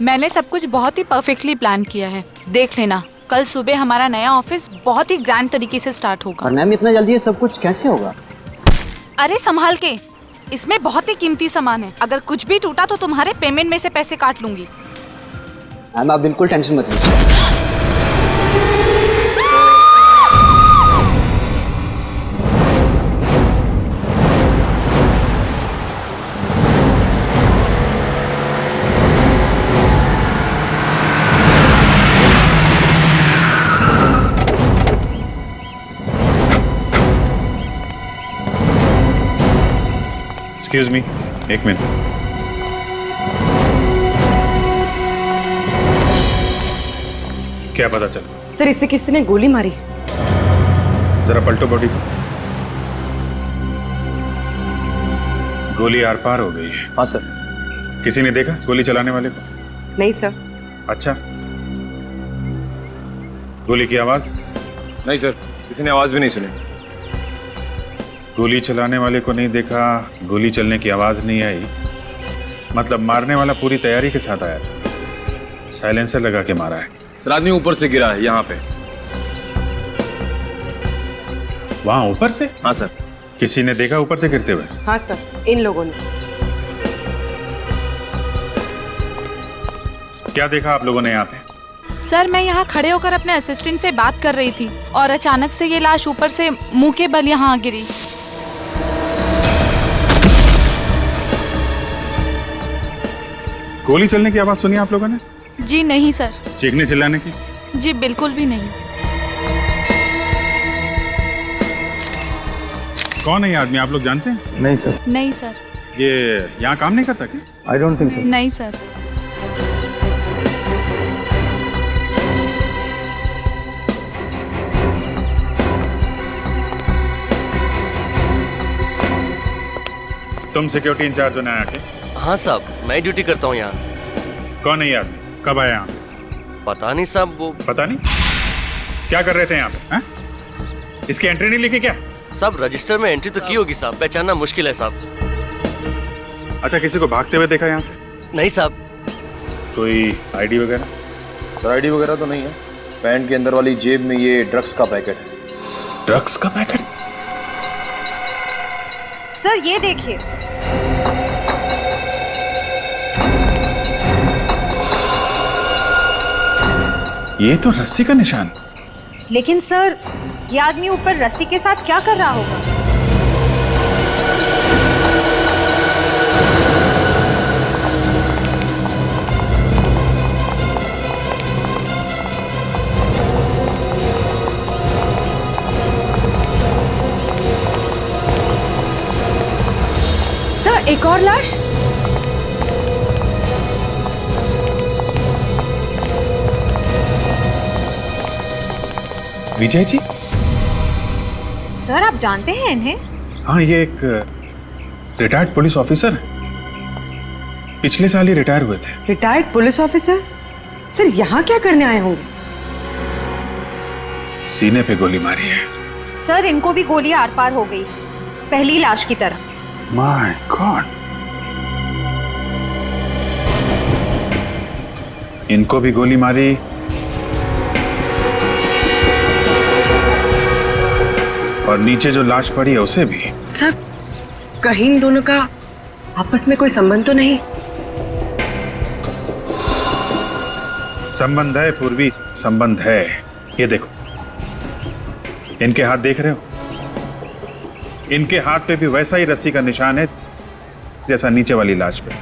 मैंने सब कुछ बहुत ही परफेक्टली प्लान किया है। देख लेना, कल सुबह हमारा नया ऑफिस बहुत ही ग्रैंड तरीके से स्टार्ट होगा। और मैम इतना जल्दी ये सब कुछ कैसे होगा? अरे संभाल के, इसमें बहुत ही कीमती सामान है। अगर कुछ भी टूटा तो तुम्हारे पेमेंट में से पैसे काट लूंगी। मैम आप बिल्कुल टेंशन मत लीजिए। एक्सक्यूज मी, एक मिनट। क्या पता चला? सर इसे किसी ने गोली मारी। जरा पलटो बॉडी को। गोली आर पार हो गई है। हाँ सर। किसी ने देखा गोली चलाने वाले को? नहीं सर। अच्छा, गोली की आवाज? नहीं सर, किसी ने आवाज भी नहीं सुनी। गोली चलाने वाले को नहीं देखा, गोली चलने की आवाज नहीं आई, मतलब मारने वाला पूरी तैयारी के साथ आया था। साइलेंसर लगा के मारा है। सर आदमी ऊपर से गिरा है यहाँ पे। वहां ऊपर से? हाँ सर। किसी ने देखा ऊपर से गिरते हुए? हाँ सर, इन लोगों ने। क्या देखा आप लोगों ने यहाँ पे? सर मैं यहाँ खड़े होकर अपने असिस्टेंट से बात कर रही थी और अचानक से ये लाश ऊपर से मुंह के बल यहाँ गिरी। गोली चलने की आवाज सुनी आप लोगों ने? जी नहीं सर। चीखने चिल्लाने की? जी बिल्कुल भी नहीं। कौन है ये आदमी, आप लोग जानते हैं? नहीं सर। नहीं सर। ये यहाँ काम नहीं करता क्या? I don't think so. नहीं सर। तुम सिक्योरिटी इंचार्ज हो नया के? हाँ साहब, मैं ड्यूटी करता हूँ यहाँ। कौन है ये आदमी, कब आया यहाँ? पता नहीं साहब, वो पता नहीं? क्या कर रहे थे यहाँ पे? हाँ? इसकी एंट्री नहीं लिखी क्या? साहब रजिस्टर में एंट्री तो की होगी साहब, पहचानना मुश्किल है साहब। अच्छा, किसी को भागते हुए देखा यहाँ से? नहीं साहब। कोई आईडी वगैरह? सर आईडी वगैरह तो नहीं है। पैंट के अंदर वाली जेब में ये ड्रग्स का पैकेट है। ड्रग्स का पैकेट? सर ये देखिए। ये तो रस्सी का निशान। लेकिन सर ये आदमी ऊपर रस्सी के साथ क्या कर रहा होगा? सर एक और लाश। विजय जी? सर आप जानते हैं इन्हें? हाँ, ये एक रिटायर्ड पुलिस ऑफिसर है। पिछले साल ही रिटायर हुए थे। Retired police officer? सर यहाँ क्या करने आए होंगे? सीने पे गोली मारी है। सर इनको भी गोली आर पार हो गई, पहली लाश की तरह। माय गॉड, इनको भी गोली मारी और नीचे जो लाश पड़ी है उसे भी। सर कहीं इन दोनों का आपस में कोई संबंध तो नहीं? संबंध है पूर्वी, संबंध है। ये देखो, इनके हाथ देख रहे हो? इनके हाथ पे भी वैसा ही रस्सी का निशान है जैसा नीचे वाली लाश पे।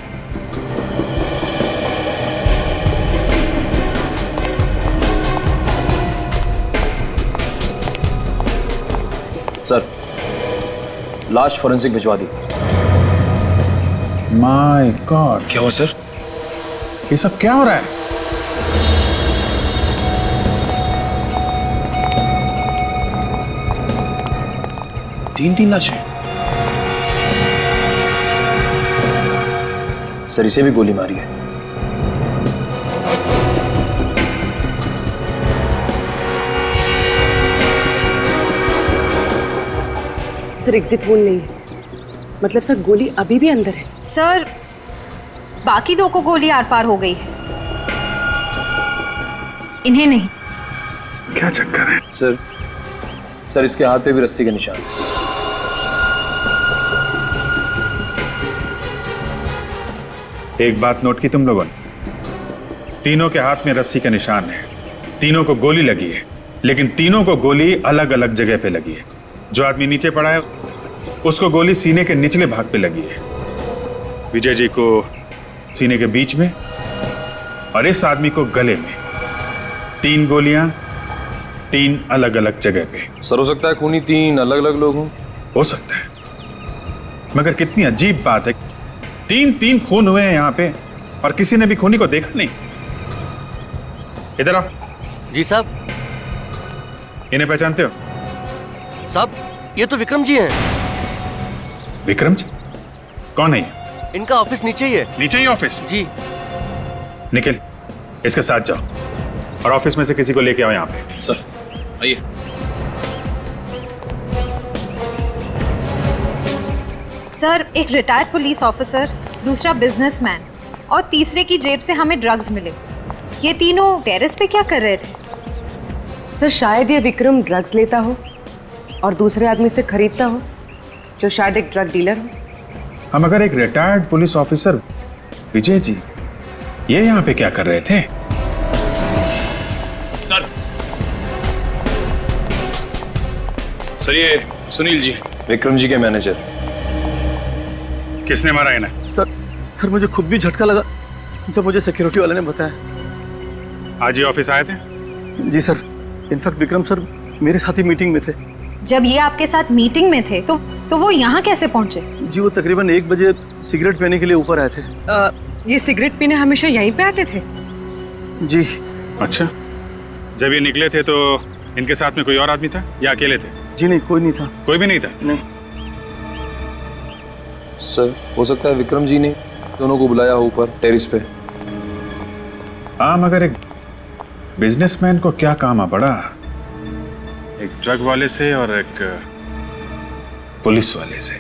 सर लाश फोरेंसिक भिजवा दी। माय गॉड, क्या हुआ सर? ये सब क्या हो रहा है? तीन लाशें। सर इसे भी गोली मारी है। सर एग्जिट वोल नहीं है, मतलब सर गोली अभी भी अंदर है। सर बाकी दो को गोली आर पार हो गई है। इन्हें नहीं। क्या चक्कर है? सर इसके हाथ पे भी रस्सी के निशान। एक बात नोट की तुम लोगों ने? तीनों के हाथ में रस्सी का निशान है, तीनों को गोली लगी है, लेकिन तीनों को गोली अलग अलग जगह पे लगी है। जो आदमी नीचे पड़ा है उसको गोली सीने के निचले भाग पे लगी है, विजय जी को सीने के बीच में, और इस आदमी को गले में। 3 गोलियां 3 अलग अलग जगह पे। सर हो सकता है खूनी 3 अलग अलग लोग हों। हो सकता है, मगर कितनी अजीब बात है, 3 खून हुए हैं यहाँ पे और किसी ने भी खूनी को देखा नहीं। इधर आओ। जी साहब। इन्हें पहचानते हो? साहब ये तो विक्रम जी हैं। विक्रम जी? कौन है ये? इनका ऑफिस नीचे ही है। नीचे ही ऑफिस? जी। निखिल, इसके साथ जाओ और ऑफिस में से किसी को लेके आओ यहाँ पे। सर आइए। सर, एक रिटायर्ड पुलिस ऑफिसर, दूसरा बिजनेसमैन और तीसरे की जेब से हमें ड्रग्स मिले। ये तीनों टेरेस पे क्या कर रहे थे? सर शायद ये विक्रम ड्रग्स लेता हो और दूसरे आदमी से खरीदता हो, जो शायद एक ड्रग डीलर हो। हम अगर एक retired police officer Vijay ji ये यहाँ पे क्या कर रहे थे? सर ये सुनील जी, विक्रम जी के मैनेजर। किसने मारा इन्हें? सर मुझे खुद भी झटका लगा जब मुझे सिक्योरिटी वाले ने बताया। आज ही ऑफिस आए थे? जी सर, इनफैक्ट विक्रम सर मेरे साथ ही मीटिंग में थे। जब ये आपके साथ मीटिंग में थे तो वो यहाँ कैसे पहुँचे? जी वो तकरीबन 1 बजे सिगरेट पीने के लिए ऊपर आए थे। ये सिगरेट पीने हमेशा यहीं पे आते थे? जी। अच्छा, जब ये निकले थे तो इनके साथ में कोई और आदमी था या अकेले थे? जी नहीं, कोई नहीं था। कोई भी नहीं था? नहीं। सर हो सकता है विक्रम जी ने दोनों को बुलाया हो ऊपर टेरिस पे। हाँ, मगर एक बिजनेसमैन को क्या काम आ पड़ा, एक ड्रग वाले से और एक पुलिस वाले से।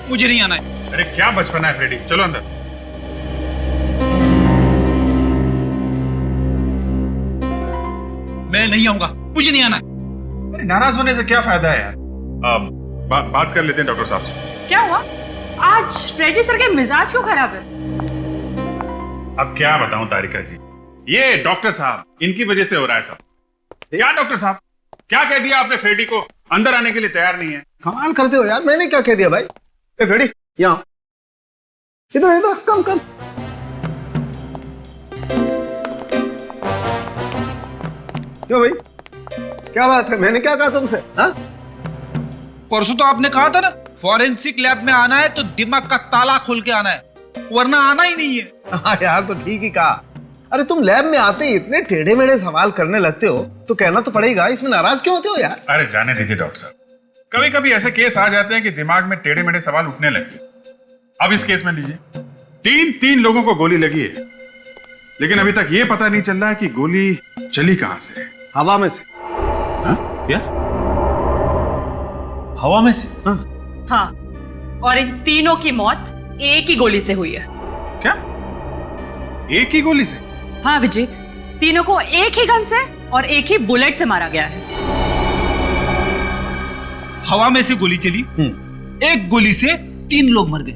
मुझे नहीं आना है। अरे क्या बचपना है फ्रेडी, चलो अंदर। मैं नहीं आऊंगा, मुझे नहीं आना है। अरे नाराज होने से क्या फायदा है यार? बात कर लेते हैं डॉक्टर साहब से। क्या हुआ? आज फ्रेडी सर के मिजाज क्यों खराब है? अब क्या बताऊं तारिका जी, ये डॉक्टर साहब, इनकी वजह से हो रहा है सब। क्या डॉक्टर साहब, क्या कह दिया आपने? फ्रेडी को अंदर आने के लिए तैयार नहीं है। कमाल करते हो यार, मैंने क्या कह दिया भाई? ए फ्रेडी, यहाँ इधर इधर, कम कम। क्यों भाई, क्या बात है? मैंने क्या कहा तुमसे? हाँ, परसों तो आपने कहा था ना, फॉरेंसिक लैब में आना है तो दिमाग का ताला खोल के आना है। वरना आना ही नहीं है। हाँ यार, तो ठीक ही कहा। अरे तुम लैब में आते ही इतने टेढ़े मेढ़े सवाल करने लगते हो तो कहना तो पड़ेगा, इसमें नाराज क्यों होते हो यार? अरे जाने दीजिए डॉक्टर साहब, कभी कभी ऐसे केस आ जाते हैं कि दिमाग में टेढ़े मेढ़े सवाल उठने लगते हैं। अब इस केस में लीजिए, तीन लोगों को गोली लगी है, लेकिन अभी तक ये पता नहीं चल रहा है कि गोली चली कहां से है। हवा में से। क्या? हवा में से? हाँ, और इन तीनों की मौत एक ही गोली से हुई है। क्या? एक ही गोली से? हाँ अभिजीत, तीनों को एक ही गन से और एक ही बुलेट से मारा गया है। हवा में से गोली चली, एक गोली से 3 लोग मर गए।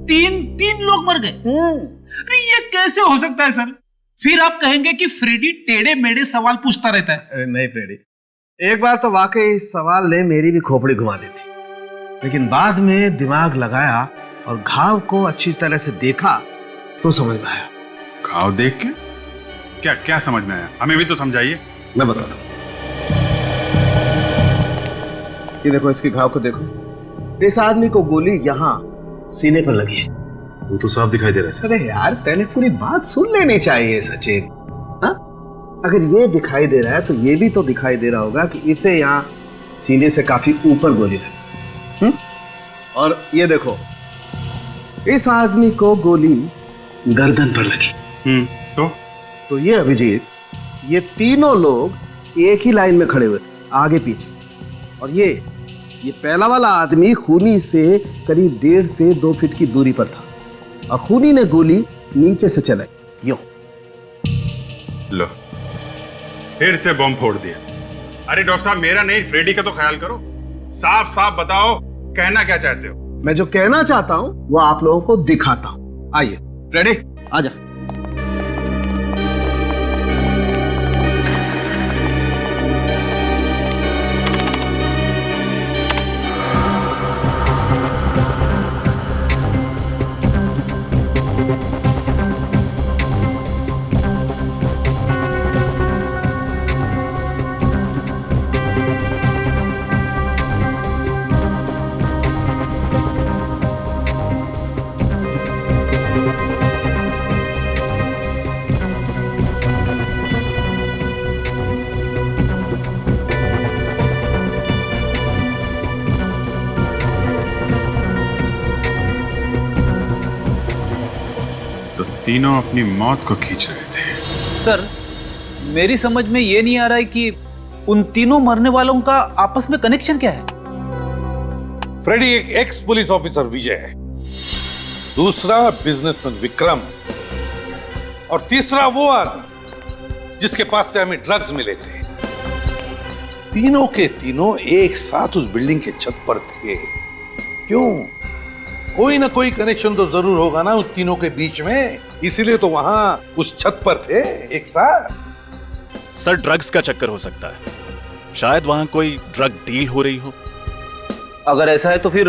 तीन लोग मर गए। अरे ये कैसे हो सकता है सर? फिर आप कहेंगे कि फ्रेडी टेढ़े मेढ़े सवाल पूछता रहता है। अरे नहीं फ्रेडी, एक बार तो वाकई इस सवाल ने मेरी भी खोपड़ी घुमा दी थी, लेकिन बाद में दिमाग लगाया और घाव को अच्छी तरह से देखा तो समझ में आया। घाव देख के? क्या क्या समझ में आया? हमें भी तो समझाइए। मैं बताता हूँ। ये देखो, इसके घाव को देखो। इस आदमी को गोली यहाँ सीने पर लगी है। वो तो साफ दिखाई दे रहा है सर। अरे यार, पहले पूरी बात सुन लेनी चाहिए सचिन। हाँ, अगर ये दिखाई दे रहा है तो ये भी तो दिखाई दे रहा होगा कि इसे यहाँ सीने से काफी ऊपर गोली लगी। और ये देखो, इस आदमी को गोली गर्दन पर लगी। तो ये अभिजीत, ये तीनों लोग एक ही लाइन में खड़े हुए थे, आगे पीछे। और ये पहला वाला आदमी खूनी से करीब 1.5 से 2 फीट की दूरी पर था और खूनी ने गोली नीचे से चलाई, यूं। लो, फिर से बम फोड़ दिया। अरे डॉक्टर साहब, मेरा नहीं, फ्रेडी का तो ख्याल करो। साफ साफ बताओ, कहना क्या चाहते हो? मैं जो कहना चाहता हूं वो आप लोगों को दिखाता हूं। आइए फ्रेडी, आजा। तीनों अपनी मौत को खींच रहे थे। सर, मेरी समझ में ये नहीं आ रहा है कि उन तीनों मरने वालों का आपस में कनेक्शन क्या है? फ्रेडी एक एक्स पुलिस ऑफिसर विजय है, दूसरा बिजनेसमैन विक्रम, और तीसरा वो आदमी जिसके पास से हमें ड्रग्स मिले थे। तीनों के तीनों एक साथ उस बिल्डिंग के छत पर थे। क्यों? कोई ना कोई कनेक्शन तो जरूर होगा ना उस तीनों के बीच में, इसीलिए तो वहां उस छत पर थे एक साथ। सर, ड्रग्स का चक्कर हो सकता है, शायद वहां कोई ड्रग डील हो रही हो। अगर ऐसा है तो फिर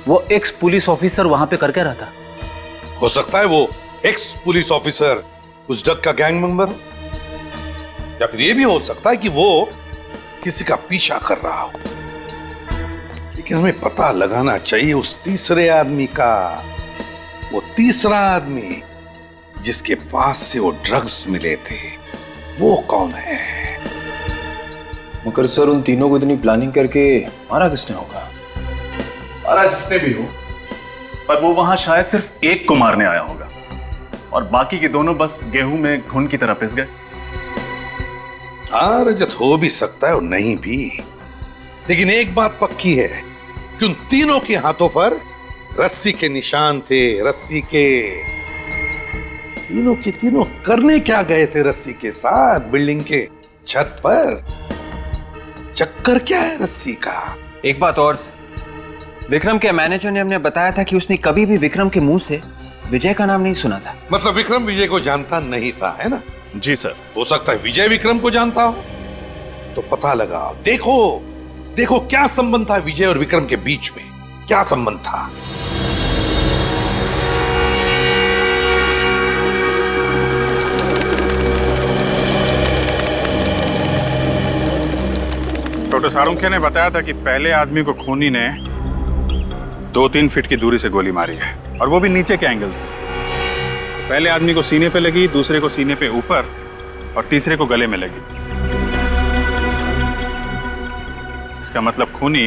वो एक्स पुलिस ऑफिसर वहां पे कर क्या रहा था? हो सकता है वो एक्स पुलिस ऑफिसर उस ड्रग का गैंग मेंबर हो, या फिर ये भी हो सकता है कि वो किसी का पीछा कर रहा हो। लेकिन हमें पता लगाना चाहिए उस तीसरे आदमी का, वो तीसरा आदमी जिसके पास से वो ड्रग्स मिले थे, वो कौन है? मगर सर, उन तीनों को इतनी प्लानिंग करके मारा किसने होगा? मारा जिसने भी हो, पर वो वहां शायद सिर्फ एक को मारने आया होगा और बाकी के दोनों बस गेहूं में घुन की तरह पिस गए। हाँ रजत, हो भी सकता है और नहीं भी, लेकिन एक बात पक्की है कि उन तीनों के हाथों पर रस्सी के निशान थे। रस्सी के तीनों के तीनों करने क्या गए थे रस्सी के साथ बिल्डिंग के छत पर? चक्कर क्या है रस्सी का? एक बात और, विक्रम के मैनेजर ने हमने बताया था कि उसने कभी भी विक्रम के मुंह से विजय का नाम नहीं सुना था। मतलब विक्रम विजय को जानता नहीं था, है ना? जी सर। हो सकता है विजय विक्रम को जानता हो, तो पता लगाओ। देखो देखो क्या संबंध था विजय और विक्रम के बीच में, क्या संबंध था? डॉक्टर सारुंखे ने बताया था कि पहले आदमी को खूनी ने 2-3 फीट की दूरी से गोली मारी है, और वो भी नीचे के एंगल से। पहले आदमी को सीने पे लगी, दूसरे को सीने पे ऊपर, और तीसरे को गले में लगी। इसका मतलब खूनी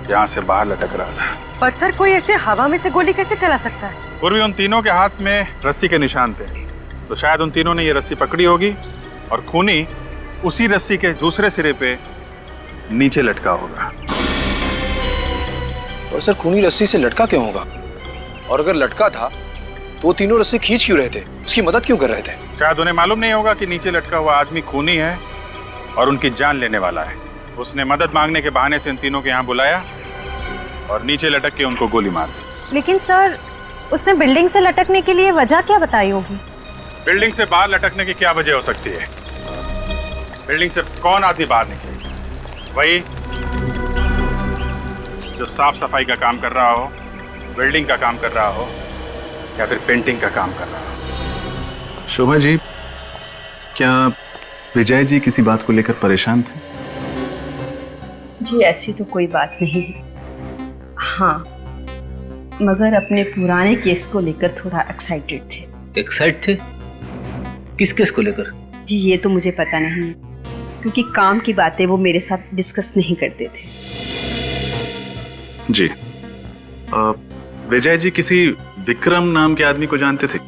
यहां से बाहर लटक रहा था। पर सर कोई ऐसे हवा में से गोली कैसे चला सकता है? पूर्वी उन तीनों के हाथ में रस्सी के निशान थे, तो शायद उन तीनों ने ये रस्सी पकड़ी होगी और खूनी उसी रस्सी के दूसरे सिरे पे नीचे लटका होगा। और सर खूनी रस्सी से लटका क्यों होगा? और अगर लटका था तो वो तीनों रस्सी खींच क्यों रहे थे? उसकी मदद क्यों कर रहे थे? शायद उन्हें मालूम नहीं होगा कि नीचे लटका हुआ आदमी खूनी है और उनकी जान लेने वाला है। उसने मदद मांगने के बहाने से इन तीनों को यहाँ बुलाया और नीचे लटक के उनको गोली मार दी। लेकिन सर उसने बिल्डिंग से लटकने के लिए वजह क्या बताई होगी? बिल्डिंग से बाहर लटकने की क्या वजह हो सकती है? बिल्डिंग से कौन आदमी बाहर निकले? वही जो साफ सफाई का काम कर रहा हो, बिल्डिंग का काम कर रहा हो, या फिर पेंटिंग का काम कर रहा हो। शोभा जी, क्या विजय जी किसी बात को लेकर परेशान थे? जी ऐसी तो कोई बात नहीं है, हाँ मगर अपने पुराने केस को लेकर थोड़ा एक्साइटेड थे। एक्साइट थे? किस केस को लेकर? जी ये तो मुझे पता नहीं है, क्योंकि काम की बातें वो मेरे साथ डिस्कस नहीं करते थे। जी विजय जी किसी विक्रम नाम के आदमी को जानते थे?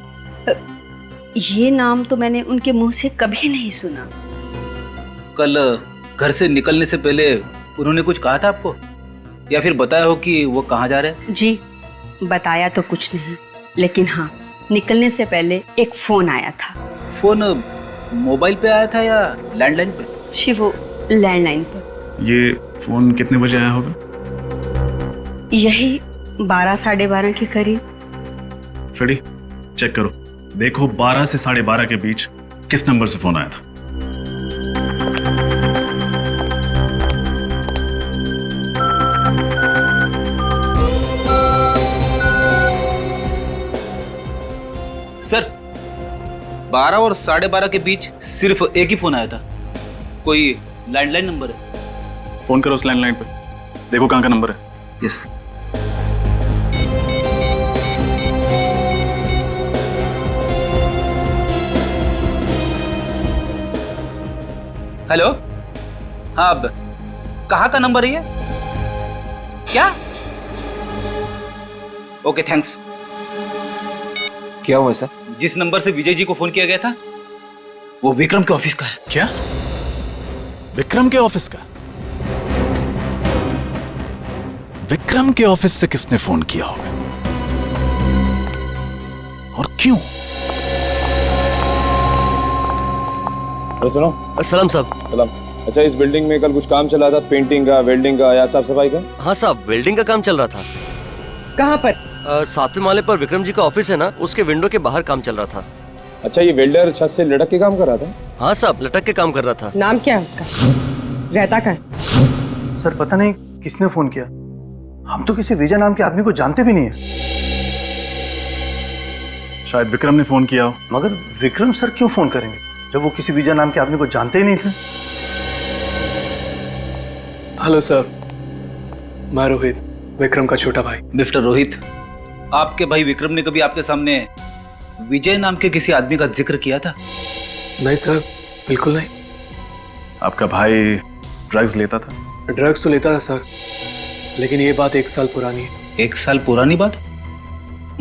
ये नाम तो मैंने उनके मुंह से कभी नहीं सुना। कल घर से निकलने से पहले उन्होंने कुछ कहा था आपको, या फिर बताया हो कि वो कहाँ जा रहे हैं? जी बताया तो कुछ नहीं, लेकिन हाँ निकलने से पहले एक फोन आया था। फोन मोबाइल पे आया था या लैंडलाइन पे? जी वो लैंडलाइन पर। ये फोन कितने बजे आया होगा? यही 12 साढ़े 12 के करीब। फ्रेडी चेक करो, देखो 12 से 12:30 के बीच किस नंबर से फोन आया था। सर 12 और 12:30 के बीच सिर्फ एक ही फोन आया था। कोई लैंडलाइन नंबर है? फोन करो उस लैंडलाइन पे, देखो कहाँ का नंबर है। यस। हेलो, हाँ अब कहाँ का नंबर है ये? क्या? Okay thanks. क्या हुआ सर? जिस नंबर से विजय जी को फोन किया गया था वो विक्रम के ऑफिस का है। क्या? विक्रम के ऑफिस का? विक्रम के ऑफिस से किसने फोन किया होगा और क्यों? सुनो। सलाम साहब। सलाम। अच्छा इस बिल्डिंग में कल कुछ काम चला था, पेंटिंग का, वेल्डिंग का या साफ सफाई का? हाँ साहब, वेल्डिंग का काम चल रहा था। कहाँ पर? 7वें माले पर विक्रम जी का ऑफिस है ना, उसके विंडो के बाहर काम चल रहा था। अच्छा ये वेल्डर छत से लटक के काम कर रहा था? हाँ साहब, लटक के काम कर रहा था। नाम क्या है उसका? रहता कहाँ? सर पता नहीं किसने फोन किया, हम तो किसी विजय नाम के आदमी को जानते भी नहीं है। शायद विक्रम ने फोन किया हो। मगर विक्रम सर क्यों फोन करेंगे जब वो किसी विजय नाम के आदमी को जानते ही नहीं थे? हेलो सर, मैं रोहित, विक्रम का छोटा भाई। मिस्टर रोहित, आपके भाई विक्रम ने कभी आपके सामने विजय नाम के किसी आदमी का जिक्र किया था? नहीं सर, बिल्कुल नहीं। आपका भाई ड्रग्स लेता था? ड्रग्स तो लेता था सर, लेकिन ये बात 1 साल पुरानी है। 1 साल पुरानी बात?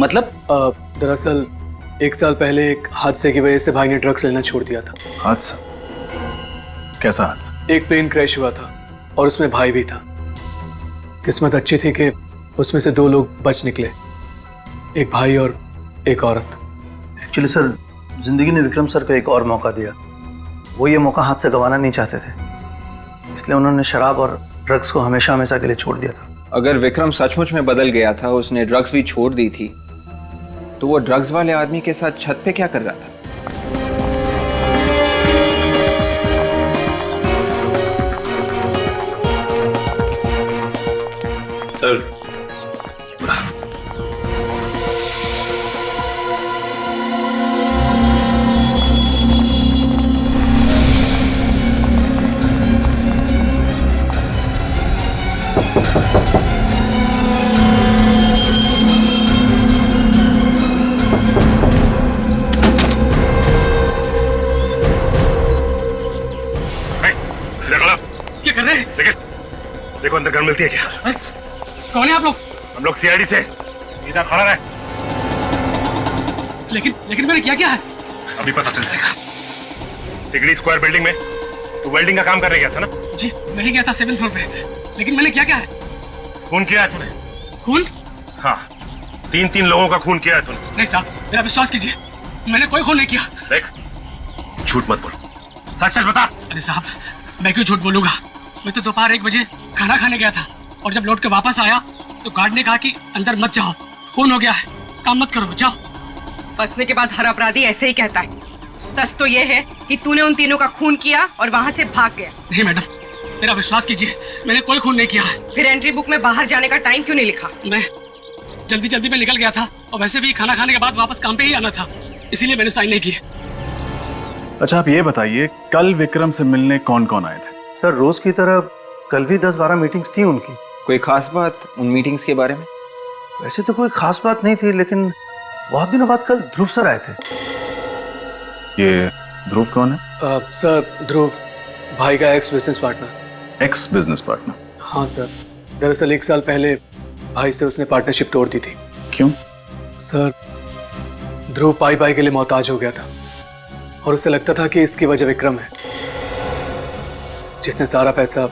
मतलब? दरअसल 1 साल पहले एक हादसे की वजह से भाई ने ड्रग्स लेना छोड़ दिया था। हादसा? कैसा हादसा? एक प्लेन क्रैश हुआ था और उसमें भाई भी था। किस्मत अच्छी थी कि उसमें से 2 लोग बच निकले, एक भाई और एक औरत। एक्चुअली सर जिंदगी ने विक्रम सर को एक और मौका दिया, वो ये मौका हाथ से गंवाना नहीं चाहते थे, इसलिए उन्होंने शराब और ड्रग्स को हमेशा हमेशा के लिए छोड़ दिया था। अगर विक्रम सचमुच में बदल गया था, उसने ड्रग्स भी छोड़ दी थी, तो वो ड्रग्स वाले आदमी के साथ छत पे क्या कर रहा था? सर कर रहे हैं? देखो अंदर गन मिलती है क्या? कौन है आप लोग? हम लोग सीआईडी से। सीधा खड़ा रहे। लेकिन मैंने क्या है? अभी पता चल जाएगा। तिगड़ी स्क्वायर बिल्डिंग में तू वेल्डिंग का काम करने गया था ना? जी मैं ही गया था 7th फ्लोर पे, लेकिन मैंने क्या है? खून किया है तूने? खून? हाँ, 3 लोगों का खून किया है तूने। नहीं साहब, मेरा विश्वास कीजिए, मैंने कोई खून नहीं किया। देख, झूठ मत बोल, सच बता। अरे साहब, मैं क्यों झूठ बोलूंगा? मैं तो दोपहर 1 बजे खाना खाने गया था और जब लौट के वापस आया तो गार्ड ने कहा कि अंदर मत जाओ, खून हो गया है, काम मत करो, जाओ। फंसने के बाद हर अपराधी ऐसे ही कहता है। सच तो ये है कि तूने उन तीनों का खून किया और वहाँ से भाग गया। नहीं मैडम, मेरा विश्वास कीजिए, मैंने कोई खून नहीं किया है। फिर एंट्री बुक में बाहर जाने का टाइम क्यों नहीं लिखा? मैं जल्दी में निकल गया था और वैसे भी खाना खाने के बाद वापस काम पे ही आना था, इसीलिए मैंने साइन नहीं किए। अच्छा आप ये बताइए, कल विक्रम से मिलने कौन कौन आए थे? सर रोज की तरह कल भी 10-12 मीटिंग्स थी उनकी। कोई खास बात उन मीटिंग्स के बारे में? वैसे तो कोई खास बात नहीं थी, लेकिन बहुत दिनों बाद कल ध्रुव सर आए थे। ये ध्रुव कौन है? सर ध्रुव भाई का x business partner. X business partner? हाँ सर, दरअसल 1 साल पहले भाई से उसने पार्टनरशिप तोड़ दी थी। क्यों? सर ध्रुव पाई के लिए मोहताज हो गया था और उसे लगता था कि इसकी वजह विक्रम है, जिसने सारा पैसा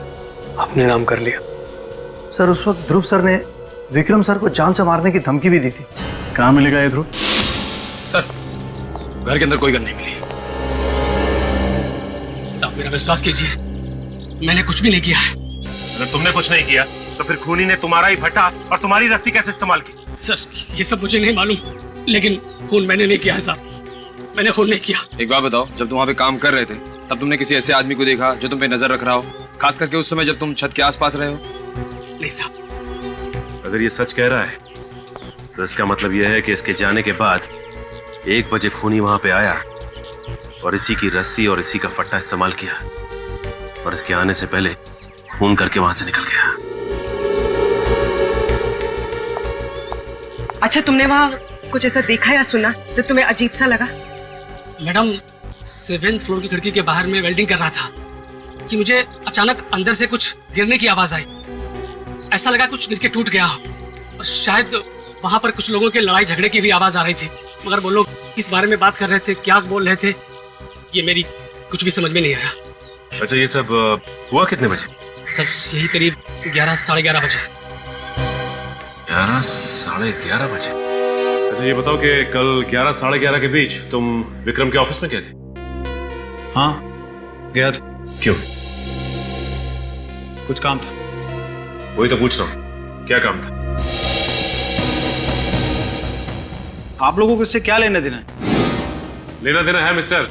अपने नाम कर लिया। सर उस वक्त ध्रुव सर ने विक्रम सर को जान से मारने की धमकी भी दी थी। कहाँ मिलेगा ये ध्रुव? सर घर के अंदर कोई गन नहीं मिली। साहब मेरा विश्वास कीजिए, मैंने कुछ भी नहीं किया है। अगर तुमने कुछ नहीं किया तो फिर खूनी ने तुम्हारा ही भट्टा और तुम्हारी रस्सी कैसे इस्तेमाल की? सर ये सब मुझे नहीं मालूम, लेकिन खून मैंने नहीं किया है साहब, मैंने खून नहीं किया। एक बात बताओ, जब तुम वहाँ पे काम कर रहे थे तब तुमने किसी ऐसे आदमी को देखा जो तुम पे नजर रख रहा हो, खास करके उस समय जब तुम छत के आसपास रहे हो? नहीं साहब। अगर ये सच कह रहा है तो इसका मतलब यह है कि इसके जाने के बाद 1 बजे खूनी वहां पे आया और इसी की रस्सी और इसी का फट्टा इस्तेमाल किया और इसके आने से पहले खून करके वहां से निकल गया। अच्छा तुमने वहाँ कुछ ऐसा देखा या सुना जो तुम्हें अजीब सा लगा? मैडम 7th फ्लोर की खिड़की के बाहर में वेल्डिंग कर रहा था कि मुझे अचानक अंदर से कुछ गिरने की आवाज आई। ऐसा लगा कुछ गिर के टूट गया हो और शायद वहां पर कुछ लोगों के लड़ाई झगड़े की भी आवाज आ रही थी, मगर वो लोग किस बारे में बात कर रहे थे, क्या बोल रहे थे, ये मेरी कुछ भी समझ में नहीं आया। अच्छा ये सब हुआ कितने बजे? सर यही करीब 11 साढ़े 11 बजे। 11 साढ़े 11 बजे? अच्छा ये बताओ कि कल 11 साढ़े 11 के बीच तुम विक्रम के ऑफिस में गए थे? हाँ गया था। क्यों? कुछ काम था। वही तो पूछ रहा हूँ, क्या काम था? आप लोगों को इससे क्या लेना देना है? लेना देना है मिस्टर,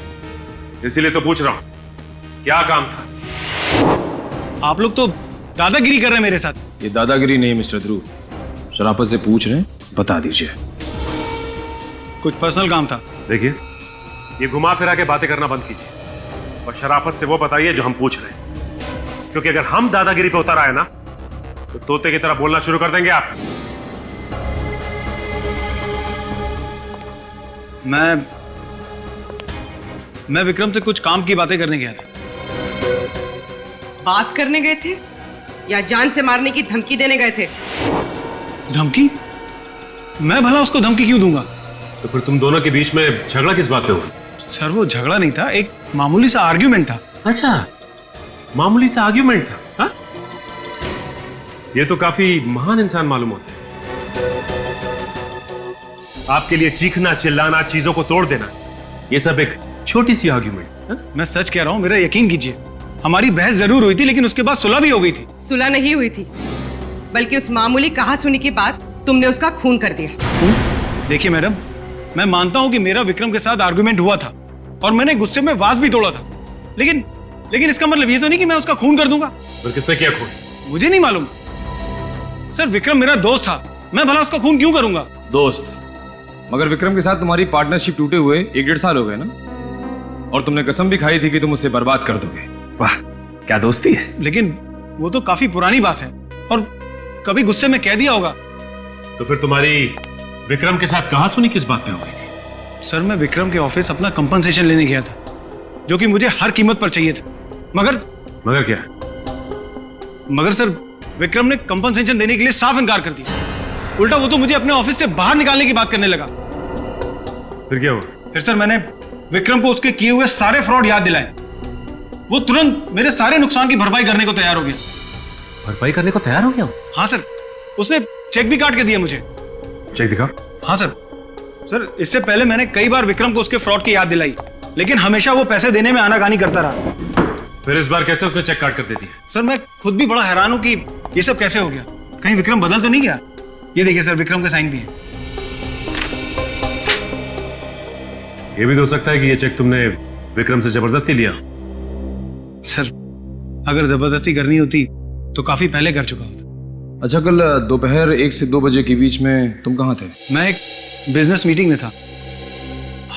इसीलिए तो पूछ रहा हूँ, क्या काम था? आप लोग तो दादागिरी कर रहे हैं मेरे साथ। ये दादागिरी नहीं मिस्टर ध्रुव, शराफत से पूछ रहे हैं, बता दीजिए। कुछ पर्सनल काम था। देखिए ये घुमा फिरा के बातें करना बंद कीजिए और शराफत से वो बताइए जो हम पूछ रहे हैं, क्योंकि अगर हम दादागिरी पे उतर आए ना तो तोते की तरह बोलना शुरू कर देंगे आप। मैं विक्रम से कुछ काम की बातें करने गया था। बात करने गए थे या जान से मारने की धमकी देने गए थे? धमकी? मैं भला उसको धमकी क्यों दूंगा? तो फिर तुम दोनों के बीच में झगड़ा किस बात पे हुआ? सर वो झगड़ा नहीं था, एक मामूली सा आर्ग्यूमेंट था। अच्छा मामूली सा आर्ग्यूमेंट था? हा? ये तो काफी महान इंसान मालूम होता है। आपके लिए चीखना चिल्लाना, चीजों को तोड़ देना, ये सब एक छोटी सी आर्ग्यूमेंट। मैं सच कह रहा हूं, मेरा यकीन कीजिए, हमारी बहस जरूर हुई थी लेकिन उसके बाद सुलह भी हो गई थी। सुलह नहीं हुई थी, बल्कि उस मामूली कहा सुनी के बाद तुमने उसका खून कर दिया। देखिए मैडम, मैं मानता हूं कि मेरा विक्रम के साथ आर्गुमेंट हुआ था और मैंने गुस्से में वाद भी तोड़ा था, लेकिन इसका मतलब ये तो नहीं कि मैं उसका खून कर दूंगा। फिर किसने किया खून? मुझे नहीं मालूम सर, विक्रम मेरा दोस्त था, मैं भला उसका खून क्यों करूंगा? दोस्त? मगर विक्रम के साथ तुम्हारी पार्टनरशिप टूटे हुए 1-1.5 साल हो गए ना, और तुमने कसम भी खाई थी कि तुम उससे बर्बाद कर दोगे। वाह क्या दोस्ती है। लेकिन वो तो काफी पुरानी बात है और कभी गुस्से में कह दिया होगा। तो फिर तुम्हारी विक्रम के साथ कहासुनी किस बात पे हो गई थी? सर मैं विक्रम के ऑफिस अपना कंपनसेशन लेने गया था, जो कि मुझे हर कीमत पर चाहिए था, मगर क्या? मगर सर विक्रम ने कंपनसेशन देने के लिए साफ इनकार कर दिया। उल्टा वो तो मुझे अपने ऑफिस से बाहर निकालने की बात करने लगा। फिर क्या हुआ? फिर सर मैंने विक्रम को उसके किए हुए सारे फ्रॉड याद दिलाए। वो तुरंत मेरे सारे नुकसान की भरपाई करने को तैयार हो गया। भरपाई करने को तैयार हो गया? हाँ सर, उसने चेक भी काट के दिया मुझे। चेक दिखा। हाँ सर। सर इससे पहले मैंने कई बार विक्रम को उसके फ्रॉड की याद दिलाई, लेकिन हमेशा वो पैसे देने में आनाकानी करता रहा। फिर इस बार कैसे उसने चेक काट कर दे दिया? सर मैं खुद भी बड़ा हैरान हूं कि ये सब कैसे हो गया। कहीं विक्रम बदल तो नहीं गया? ये देखिए सर, विक्रम के साइन भी है। ये भी तो हो सकता है कि ये चेक तुमने विक्रम से जबरदस्ती लिया। सर अगर जबरदस्ती करनी होती तो काफी पहले कर चुका होता। अच्छा, कल दोपहर 1 से 2 बजे के बीच में तुम कहाँ थे? मैं एक बिजनेस मीटिंग में था।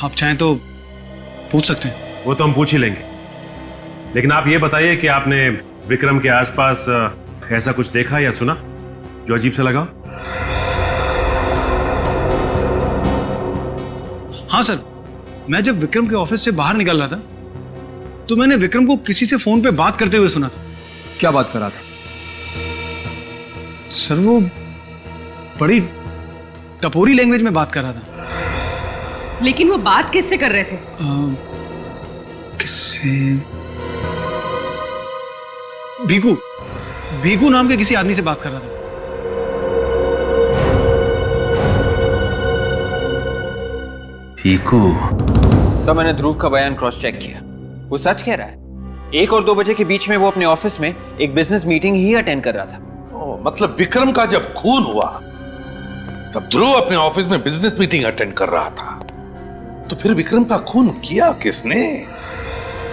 आप चाहें तो पूछ सकते हैं। वो तो हम पूछ ही लेंगे, लेकिन आप ये बताइए कि आपने विक्रम के आसपास ऐसा कुछ देखा या सुना जो अजीब सा लगा? हाँ सर, मैं जब विक्रम के ऑफिस से बाहर निकल रहा था तो मैंने विक्रम को किसी से फोन पे बात करते हुए सुना था। क्या बात कर रहा था? सर वो बड़ी टपोरी लैंग्वेज में बात कर रहा था। लेकिन वो बात किससे कर रहे थे? किससे? भीकू, भीकू नाम के किसी आदमी से बात कर रहा था। भीकू? सब मैंने ध्रुव का बयान क्रॉस चेक किया, वो सच कह रहा है। 1 और 2 बजे के बीच में वो अपने ऑफिस में एक बिजनेस मीटिंग ही अटेंड कर रहा था। मतलब विक्रम का जब खून हुआ तब ध्रुव अपने ऑफिस में बिजनेस मीटिंग अटेंड कर रहा था, तो फिर विक्रम का खून किया किसने?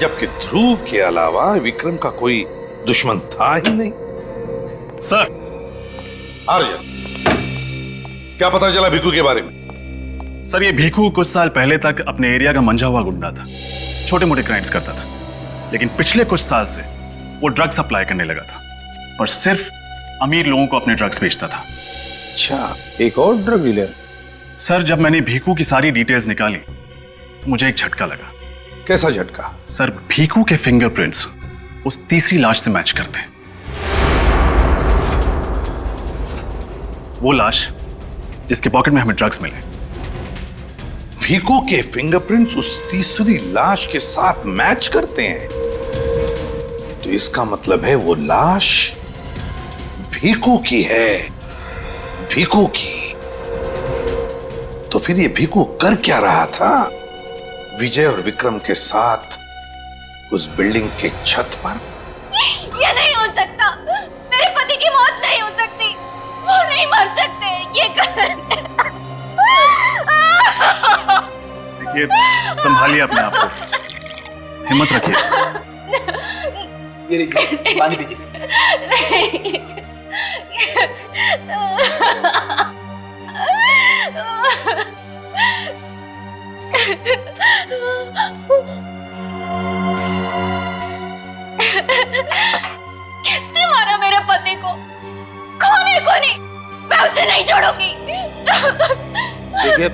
जबकि ध्रुव के अलावा विक्रम का कोई दुश्मन था ही नहीं। सर। आर्यन, क्या पता चला भीकू के बारे में? सर ये भीकू कुछ साल पहले तक अपने एरिया का मंझा हुआ गुंडा था, छोटे मोटे क्राइम्स करता था, लेकिन पिछले कुछ साल से वो ड्रग सप्लाई करने लगा था, पर सिर्फ अमीर लोगों को अपने ड्रग्स बेचता था। अच्छा, एक और ड्रग डीलर? सर जब मैंने भीकू की सारी डिटेल्स निकाली तो मुझे एक झटका लगा। कैसा झटका? सर भीकू के फिंगरप्रिंट्स उस तीसरी लाश से मैच करते हैं। वो लाश जिसके पॉकेट में हमें ड्रग्स मिले। भीकू के फिंगरप्रिंट्स उस तीसरी लाश के साथ मैच करते हैं, तो इसका मतलब है वो लाश भीकू की है। भीकू की? तो फिर ये भीकू कर क्या रहा था विजय और विक्रम के साथ उस बिल्डिंग के छत पर? ये नहीं हो सकता, मेरे पति की मौत नहीं हो सकती, वो नहीं मर सकते। ये देखिए, संभालिए अपने आप को, हिम्मत रखिए। ये लीजिए, पानी पीजिए। किसने मारा मेरे पति को? कौन है? मैं उसे नहीं छोड़ूंगी। देखिए,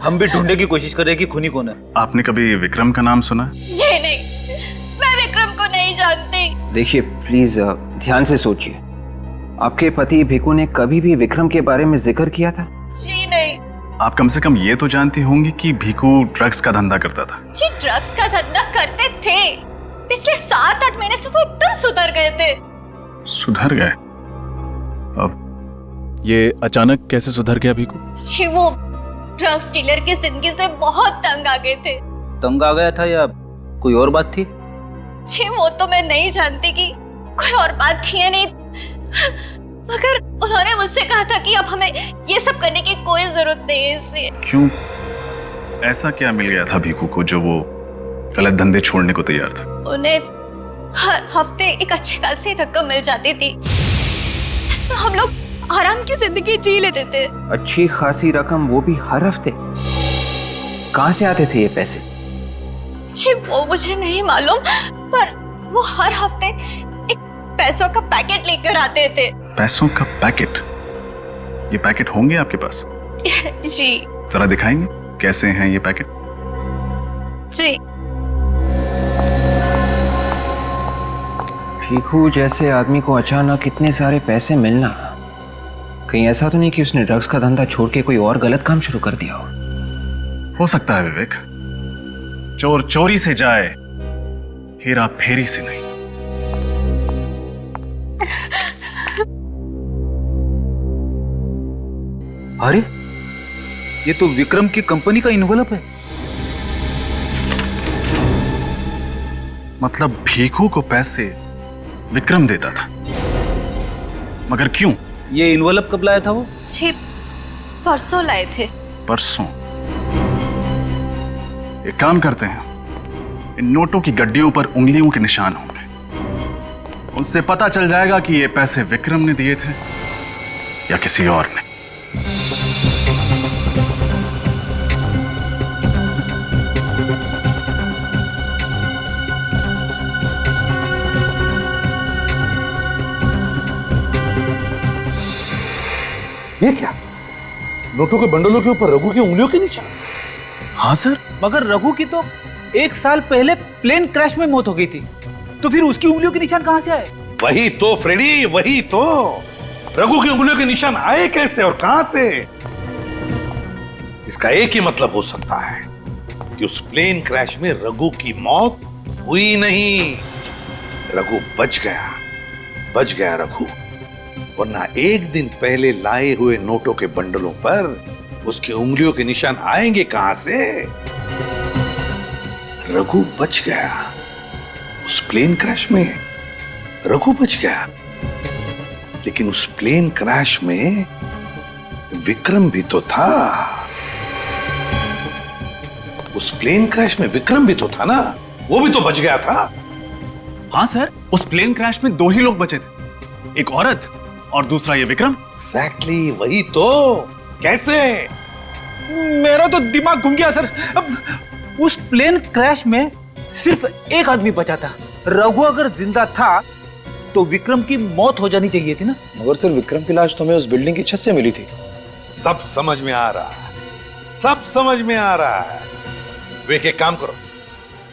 हम भी ढूंढने की कोशिश कर रहे हैं कि खूनी कौन है। आपने कभी विक्रम का नाम सुना? जी नहीं, मैं विक्रम को नहीं जानती। देखिए प्लीज ध्यान से सोचिए, आपके पति भीकू ने कभी भी विक्रम के बारे में जिक्र किया था? जी नहीं। आप कम से कम ये तो जानती होंगी कि भीकू ड्रग्स का धंधा करता था। जी ड्रग्स का धंधा करते थे, पिछले 7-8 महीने से वो एकदम सुधर गए थे। सुधर गए? अब ये अचानक कैसे सुधर गया भीकू? जी वो ड्रग्स डीलर की जिंदगी से बहुत तंग आ गए थे। तंग आ गया था या कोई और बात थी? जी वो तो मैं नहीं जानती कि कोई और बात थी या नहीं, मगर उन्होंने मुझसे कहा था कि अब हमें ये सब करने की कोई जरूरत नहीं है, इसलिए। क्यों? ऐसा क्या मिल गया था भीकू को जो वो गलत धंधे छोड़ने को तैयार था? उन्हें हर हफ्ते एक अच्छी खासी रकम मिल जाती थी जिसमें हम लोग आराम की जिंदगी जी लेते थे। अच्छी खासी रकम, वो भी हर हफ्ते? कहाँ से आते थे ये पैसे? जी वो मुझे नहीं मालूम, पर वो हर हफ्ते एक पैसों का पैकेट लेकर आते थे। पैसों का पैकेट? ये पैकेट होंगे आपके पास? जी। जरा दिखाएंगे कैसे हैं ये पैकेट? जी। भीखू जैसे आदमी को अचानक इतने सारे पैसे मिलना, कहीं ऐसा तो नहीं कि उसने ड्रग्स का धंधा छोड़ के कोई और गलत काम शुरू कर दिया हो सकता है विवेक, चोर चोरी से जाए, हेरा फेरी से नहीं। अरे ये तो विक्रम की कंपनी का इन्वेलप है। मतलब भीखू को पैसे विक्रम देता था, मगर क्यों? ये इन्वेलप कब लाया था वो? जी परसों लाए थे। परसों? एक काम करते हैं, इन नोटों की गड्डियों पर उंगलियों के निशान होंगे, उनसे पता चल जाएगा कि ये पैसे विक्रम ने दिए थे या किसी और ने। ये क्या? नोटों के बंडलों के ऊपर रघु की उंगलियों के निशान? हाँ सर। मगर रघु की तो 1 साल पहले प्लेन क्रैश में मौत हो गई थी, तो फिर उसकी उंगलियों के निशान कहां से आए? वही तो फ्रेडी, वही तो। रघु की उंगलियों के निशान आए कैसे और कहां से? इसका एक ही मतलब हो सकता है कि उस प्लेन क्रैश में रघु की मौत हुई नहीं, रघु बच गया रघु। वरना एक दिन पहले लाए हुए नोटों के बंडलों पर उसकी उंगलियों के निशान आएंगे कहां से? रघु बच गया, उस प्लेन क्रैश में रघु बच गया, लेकिन उस प्लेन क्रैश में विक्रम भी तो था। उस प्लेन क्रैश में विक्रम भी तो था ना, वो भी तो बच गया था। हाँ सर, उस प्लेन क्रैश में 2 ही लोग बचे थे, एक औरत और दूसरा ये विक्रम। एग्जैक्टली, वही तो। कैसे? मेरा तो दिमाग घूम गया सर। अब उस प्लेन क्रैश में सिर्फ एक आदमी बचा था। रघु अगर जिंदा था तो विक्रम की मौत हो जानी चाहिए थी ना। मगर सर विक्रम की लाश तो हमें उस बिल्डिंग की छत से मिली थी। सब समझ में आ रहा है, सब समझ में आ रहा है। वे एक काम करो,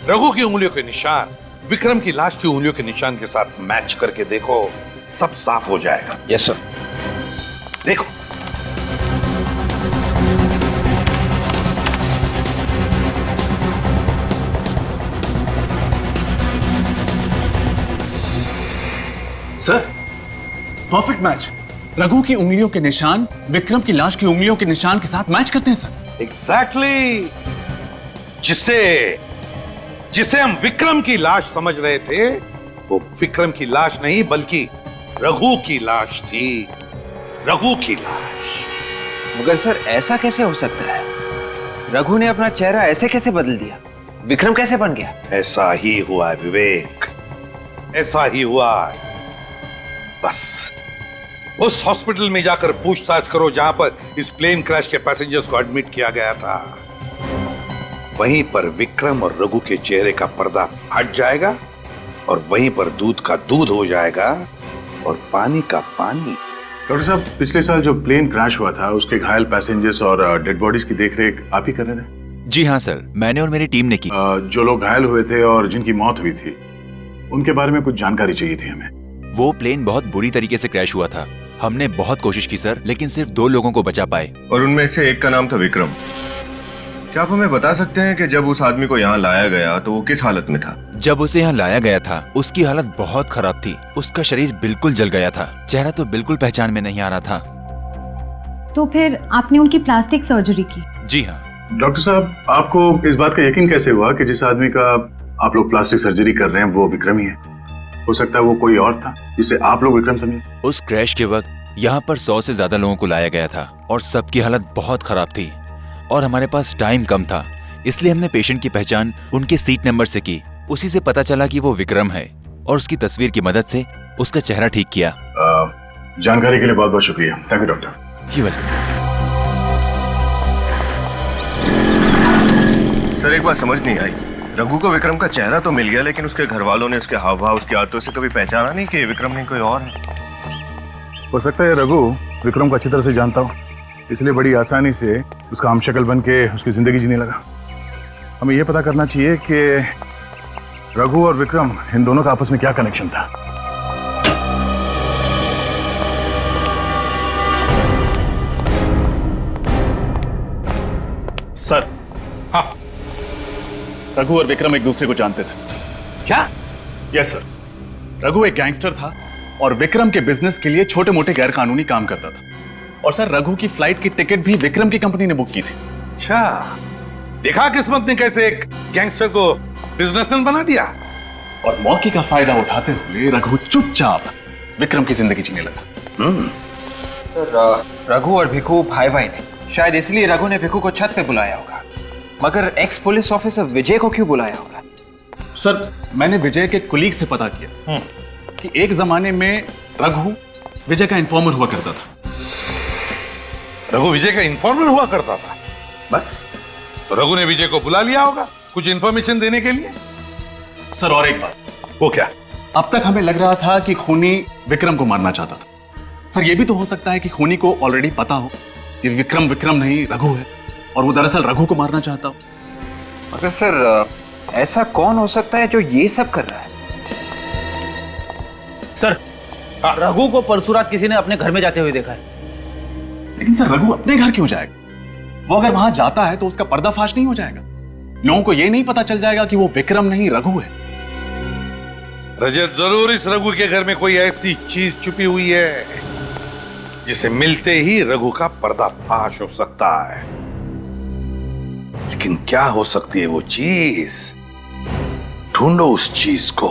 रघु की उंगलियों के निशान विक्रम की लाश की उंगलियों के निशान के साथ मैच करके देखो, सब साफ हो जाएगा। Yes sir. देखो, सर परफेक्ट मैच। रघु की उंगलियों के निशान विक्रम की लाश की उंगलियों के निशान के साथ मैच करते हैं सर। एग्जैक्टली। जिसे हम विक्रम की लाश समझ रहे थे, वो विक्रम की लाश नहीं बल्कि रघु की लाश थी। रघु की लाश। मगर सर ऐसा कैसे हो सकता है? रघु ने अपना चेहरा ऐसे कैसे बदल दिया? विक्रम कैसे बन गया? ऐसा ही हुआ है विवेक, ऐसा ही हुआ है। बस उस हॉस्पिटल में जाकर पूछताछ करो जहां पर इस प्लेन क्रैश के पैसेंजर्स को एडमिट किया गया था। वहीं पर विक्रम और रघु के चेहरे का पर्दा हट जाएगा और वहीं पर दूध का दूध हो जाएगा और पानी का पानी। डॉक्टर साहब, पिछले साल जो प्लेन क्रैश हुआ था उसके घायल पैसेंजर्स और डेड बॉडीज की देखरेख आप ही कर रहे थे? जी हाँ सर, मैंने और मेरी टीम ने की। जो लोग घायल हुए थे और जिनकी मौत हुई थी उनके बारे में कुछ जानकारी चाहिए थी हमें। वो प्लेन बहुत बुरी तरीके से क्रैश हुआ था। हमने बहुत कोशिश की सर, लेकिन सिर्फ 2 लोगों को बचा पाए। और उनमें से एक का नाम था विक्रम। क्या आप हमें बता सकते हैं कि जब उस आदमी को यहाँ लाया गया तो वो किस हालत में था? जब उसे यहाँ लाया गया था उसकी हालत बहुत खराब थी। उसका शरीर बिल्कुल जल गया था, चेहरा तो बिल्कुल पहचान में नहीं आ रहा था। तो फिर आपने उनकी प्लास्टिक सर्जरी की? जी हाँ। डॉक्टर साहब, आपको इस बात का यकीन कैसे हुआ कि जिस आदमी का आप लोग प्लास्टिक सर्जरी कर रहे हैं वो विक्रम ही है? हो सकता है वो कोई और था जिसे आप लोग विक्रम समझे। उस क्रैश के वक्त यहाँ पर 100 से ज्यादा लोगों को लाया गया था और सबकी हालत बहुत खराब थी और हमारे पास टाइम कम था, इसलिए हमने पेशेंट की पहचान उनके सीट नंबर से की। उसी से पता चला कि वो विक्रम है और उसकी तस्वीर की मदद से उसका चेहरा ठीक किया। जानकारी के लिए बहुत बहुत शुक्रिया। Thank you doctor. You welcome. Sir एक बात समझ नहीं आई, रघु को विक्रम का चेहरा तो मिल गया लेकिन उसके घर वालों ने उसके हाव भाव उसकी आदतों से कभी पहचाना नहीं कि विक्रम नहीं कोई और है। हो सकता है रघु विक्रम को अच्छी तरह से जानता हो, इसलिए बड़ी आसानी से उसका हमशक्ल बन के उसकी जिंदगी जीने लगा। हमें यह पता करना चाहिए कि रघु और विक्रम इन दोनों का आपस में क्या कनेक्शन था। सर, हाँ, रघु और विक्रम एक दूसरे को जानते थे। क्या? यस सर, रघु एक गैंगस्टर था और विक्रम के बिजनेस के लिए छोटे मोटे गैर कानूनी काम करता था। और सर, रघु की फ्लाइट की टिकट भी विक्रम की कंपनी ने बुक की थी। अच्छा, देखा किस्मत ने कैसे एक गैंगस्टर को बिजनेसमैन बना दिया। और मौके का फायदा उठाते हुए रघु चुपचाप विक्रम की जिंदगी जीने लगा। सर, रघु और भिखू भाई भाई थे, शायद इसलिए रघु ने भिखू को छत पे बुलाया होगा। मगर एक्स पुलिस ऑफिसर विजय को क्यों बुलाया होगा? सर, मैंने विजय के कुलीग से पता किया कि एक जमाने में रघु विजय का इन्फॉर्मर हुआ करता था। रघु विजय का इन्फॉर्मर हुआ करता था? बस, तो रघु ने विजय को बुला लिया होगा कुछ इन्फॉर्मेशन देने के लिए। सर, और एक बात। वो क्या? अब तक हमें लग रहा था कि खूनी विक्रम को मारना चाहता था। सर, यह भी तो हो सकता है कि खूनी को ऑलरेडी पता हो कि विक्रम नहीं रघु है और वो दरअसल रघु को मारना चाहता हो। मगर सर, ऐसा कौन हो सकता है जो ये सब कर रहा है? सर, रघु को परसों रात किसी ने अपने घर में जाते हुए देखा है। लेकिन सर, रघु अपने घर क्यों जाएगा? वो अगर वहां जाता है तो उसका पर्दाफाश नहीं हो जाएगा? लोगों को यह नहीं पता चल जाएगा कि वो विक्रम नहीं रघु है? रजत, जरूर इस रघु के घर में कोई ऐसी चीज छुपी हुई है जिसे मिलते ही रघु का पर्दाफाश हो सकता है। लेकिन क्या हो सकती है वो चीज? ढूंढो उस चीज को,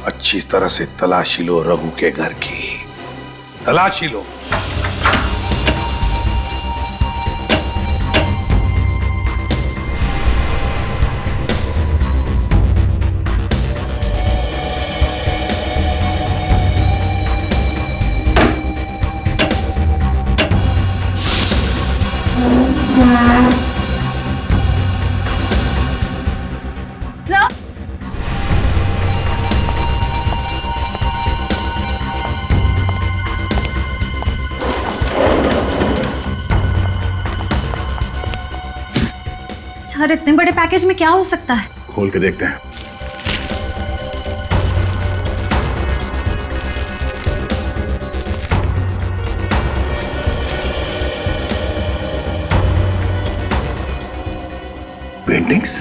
अच्छी तरह से तलाशी लो रघु के घर की, तलाशी लो। सर, इतने बड़े पैकेज में क्या हो सकता है? खोल के देखते हैं। पेंटिंग्स?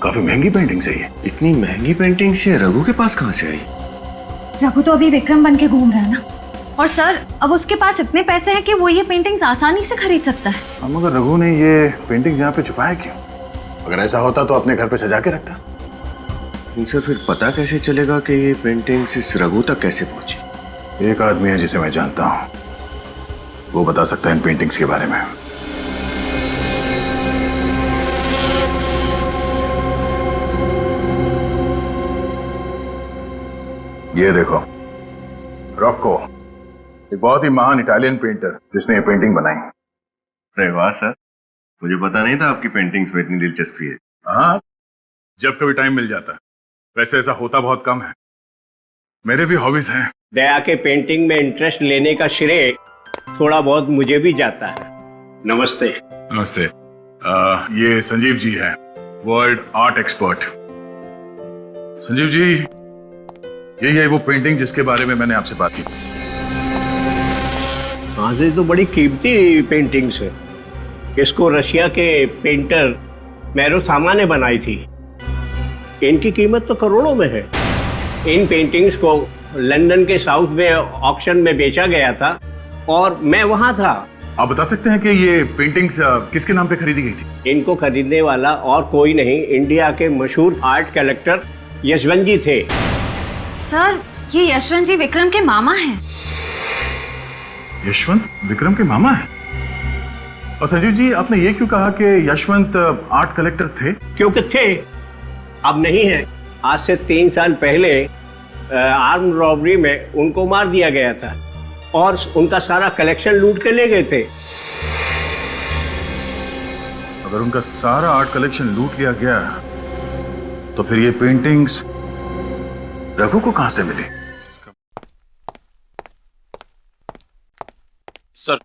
काफी महंगी पेंटिंग्स है ये। इतनी महंगी पेंटिंग्स ये रघु के पास कहां से आई? रघु तो अभी विक्रम बन के घूम रहा है ना। और सर, अब उसके पास इतने पैसे हैं कि वो ये पेंटिंग्स आसानी से खरीद सकता है। हम, अगर रघु ने ये पेंटिंग्स यहाँ पे छुपाया क्यों? अगर ऐसा होता तो अपने घर पे सजा के रखता। इनसे फिर पता कैसे चलेगा कि ये पेंटिंग्स इस रघु तक कैसे पहुंची? एक आदमी है जिसे मैं जानता हूँ, वो बता सकता है इन पेंटिंग्स के बारे में। ये देखो, रॉक्को, एक बहुत ही महान इटालियन पेंटर जिसने ये पेंटिंग बनाई। अरे वाह सर, मुझे पता नहीं था आपकी पेंटिंग्स में इतनी दिलचस्पी है। हाँ, जब कभी टाइम मिल जाता है। वैसे ऐसा होता बहुत कम है, मेरे भी हॉबीज हैं। दया के पेंटिंग में इंटरेस्ट लेने का श्रेय थोड़ा बहुत मुझे भी जाता है। नमस्ते। नमस्ते। ये संजीव जी हैं, world art expert. Sanjeev ji, यही है वो पेंटिंग जिसके बारे में मैंने आपसे बात की। हाँ, ये तो बड़ी कीमती पेंटिंग्स है। इसको रशिया के पेंटर मैरोसामा ने बनाई थी। इनकी कीमत तो करोड़ों में है। इन पेंटिंग्स को लंदन के साउथ में ऑक्शन में बेचा गया था और मैं वहाँ था। आप बता सकते हैं कि ये पेंटिंग्स किसके नाम पे खरीदी गई थी? इनको खरीदने वाला और कोई नहीं, इंडिया के मशहूर आर्ट कलेक्टर यशवंत जी थे। सर, ये यशवंत जी विक्रम के मामा हैं। यशवंत विक्रम के मामा है? और संजीव जी, आपने ये क्यों कहा कि यशवंत आर्ट कलेक्टर थे? क्योंकि थे, अब नहीं है। आज से 3 साल पहले आर्म रॉबरी में उनको मार दिया गया था और उनका सारा कलेक्शन लूट के ले गए थे। अगर उनका सारा आर्ट कलेक्शन लूट लिया गया तो फिर ये पेंटिंग्स रघु को कहां से मिली? सर,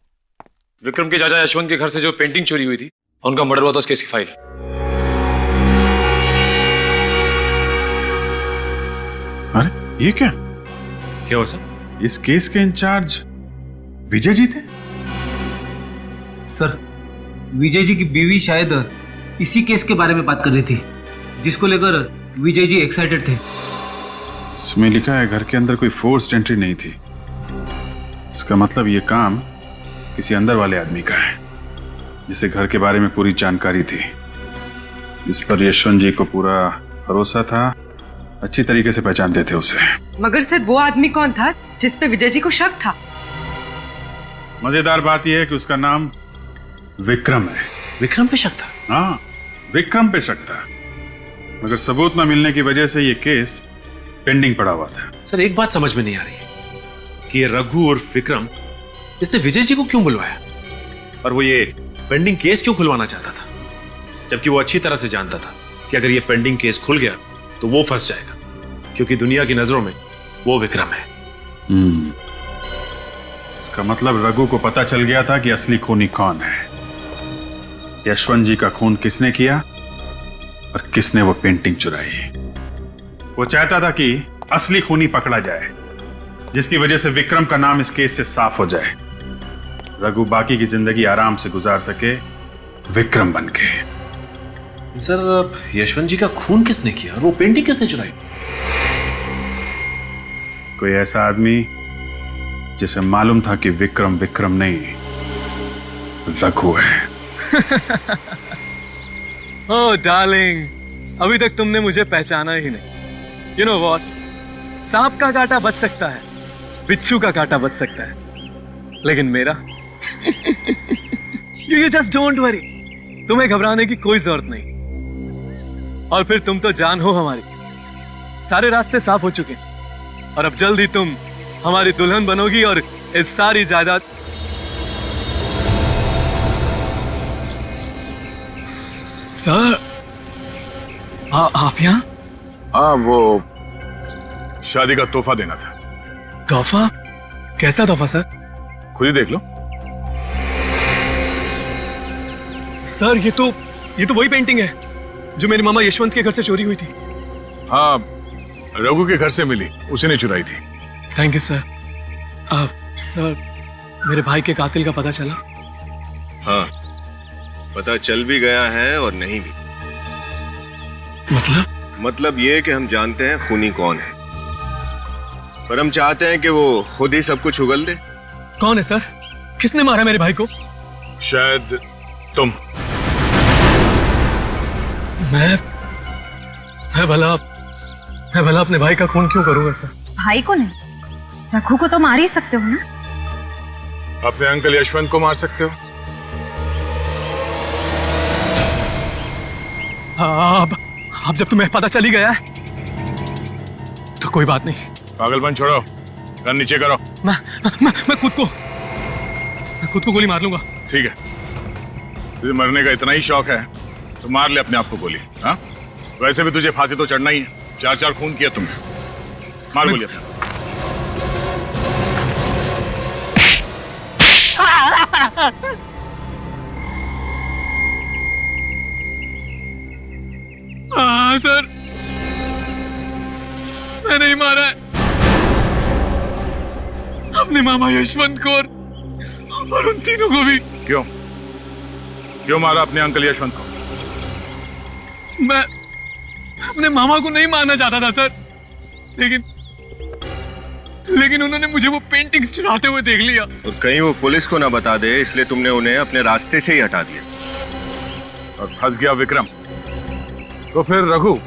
विक्रम के चाचा यशवंत के घर से जो पेंटिंग चोरी हुई थी, उनका मर्डर हुआ था, उस केस की फाइल। अरे ये क्या हुआ सर? इस केस के इंचार्ज विजय जी थे? सर, विजय जी की बीवी शायद इसी केस के बारे में बात कर रही थी, जिसको लेकर विजय जी एक्साइटेड थे। इसमें लिखा है घर के अंदर कोई फोर्स्ड एंट्री नहीं थी। इसका मतलब ये काम किसी अंदर वाले आदमी का है, जिसे घर के बारे में पूरी जानकारी थी, इस पर यशवंत जी को पूरा भरोसा था, अच्छी तरीके से पहचानते थे उसे। मगर सर वो आदमी कौन था जिस पे विजय जी को शक था? मजेदार बात यह है कि उसका नाम विक्रम है। विक्रम पे शक था? हाँ, विक्रम पे शक था, मगर सबूत न मिलने की वजह से ये केस पेंडिंग पड़ा हुआ था। सर एक बात समझ में नहीं आ रही कि ये रघु और विक्रम, इसने विजय जी को क्यों बुलवाया और वो ये पेंडिंग केस क्यों खुलवाना चाहता था, जबकि वो अच्छी तरह से जानता था कि अगर ये पेंडिंग केस खुल गया तो वो फंस जाएगा, क्योंकि दुनिया की नजरों में वो विक्रम है। इसका मतलब रघु को पता चल गया था कि असली खूनी कौन है, यशवंत जी का खून किसने किया और किसने वो पेंटिंग चुराई। वो चाहता था कि असली खूनी पकड़ा जाए, जिसकी वजह से विक्रम का नाम इस केस से साफ हो जाए, रघु बाकी की जिंदगी आराम से गुजार सके विक्रम बनके। सर यशवंत जी का खून किसने किया और वो पेंटिंग किसने चुराई? कोई ऐसा आदमी जिसे मालूम था कि विक्रम विक्रम नहीं रघु है। ओह डार्लिंग, अभी तक तुमने मुझे पहचाना ही नहीं। यू नो व्हाट, सांप का कांटा बच सकता है, बिच्छू का कांटा बच सकता है, लेकिन मेरा यू जस्ट डोंट वरी, तुम्हें घबराने की कोई जरूरत नहीं। और फिर तुम तो जान हो हमारी, सारे रास्ते साफ हो चुके हैं और अब जल्द ही तुम हमारी दुल्हन बनोगी और इस सारी जायदाद। सर आप यहाँ? हाँ, वो शादी का तोहफा देना था। तोहफा? कैसा तोहफा सर? खुद ही देख लो। सर ये तो वही पेंटिंग है जो मेरे मामा यशवंत के घर से चोरी हुई थी। हाँ, रघु के घर से मिली, उसी ने चुराई थी। Thank you sir. सर मेरे भाई के कातिल का पता चला? हाँ, पता चल भी गया है और नहीं भी। मतलब ये कि हम जानते हैं खूनी कौन है, पर हम चाहते हैं कि वो खुद ही सब कुछ उगल दे। कौन है सर? किसने मारा मेरे भाई को? शायद तुम। मैं भला अपने भाई का खून क्यों करूंगा सर? भाई को नहीं, रघु को तो मार ही सकते हो ना। अपने अंकल यशवंत को मार सकते हो। अब जब तुम्हें पता चल ही गया है तो कोई बात नहीं। पागलपन छोड़ो, गन नीचे करो। मैं खुद को गोली मार लूंगा। ठीक है, तुझे मरने का इतना ही शौक है तो मार ले अपने आप को गोली। हाँ, वैसे भी तुझे फांसी तो चढ़ना ही है, 4 खून किया तुमने, मार गोली अपने। हाँ सर, मैंने ही मारा है अपने मामा यशवंत को और उन तीनों को भी। क्यों मारा अपने अंकल यशवंत को? मैं अपने मामा को नहीं मारना चाहता था सर, लेकिन उन्होंने मुझे वो पेंटिंग्स चुराते हुए देख लिया। और कहीं वो पुलिस को ना बता दे, इसलिए तुमने उन्हें अपने रास्ते से ही हटा दिया। और फंस गया विक्रम, तो फिर रघु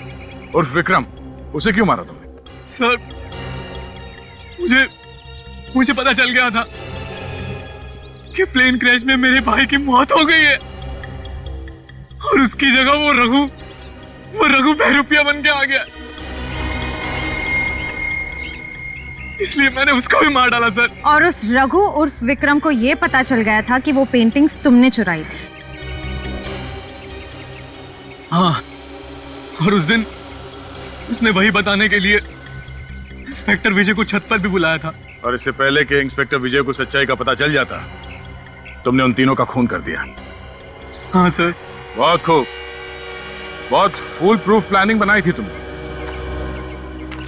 और विक्रम, उसे क्यों मारा तुमने? सर मुझे पता चल गया था कि प्लेन क्रैश में मेरे भाई की मौत हो गई है और उसकी जगह वो रघु बहरूपिया बन के आ गया, इसलिए मैंने उसको भी मार डाला सर। और उस रघु उर्फ विक्रम को ये पता चल गया था कि वो पेंटिंग्स तुमने चुराई थी। हाँ, और उस दिन उसने वही बताने के लिए इंस्पेक्टर विजय को छत पर भी बुलाया था। और इससे पहले कि इंस्पेक्टर विजय को सच्चाई का पता चल जाता, तुमने उन तीनों का खून कर दिया। हाँ सर। बहुत खूब, बहुत फुल प्रूफ प्लानिंग बनाई थी तुमने।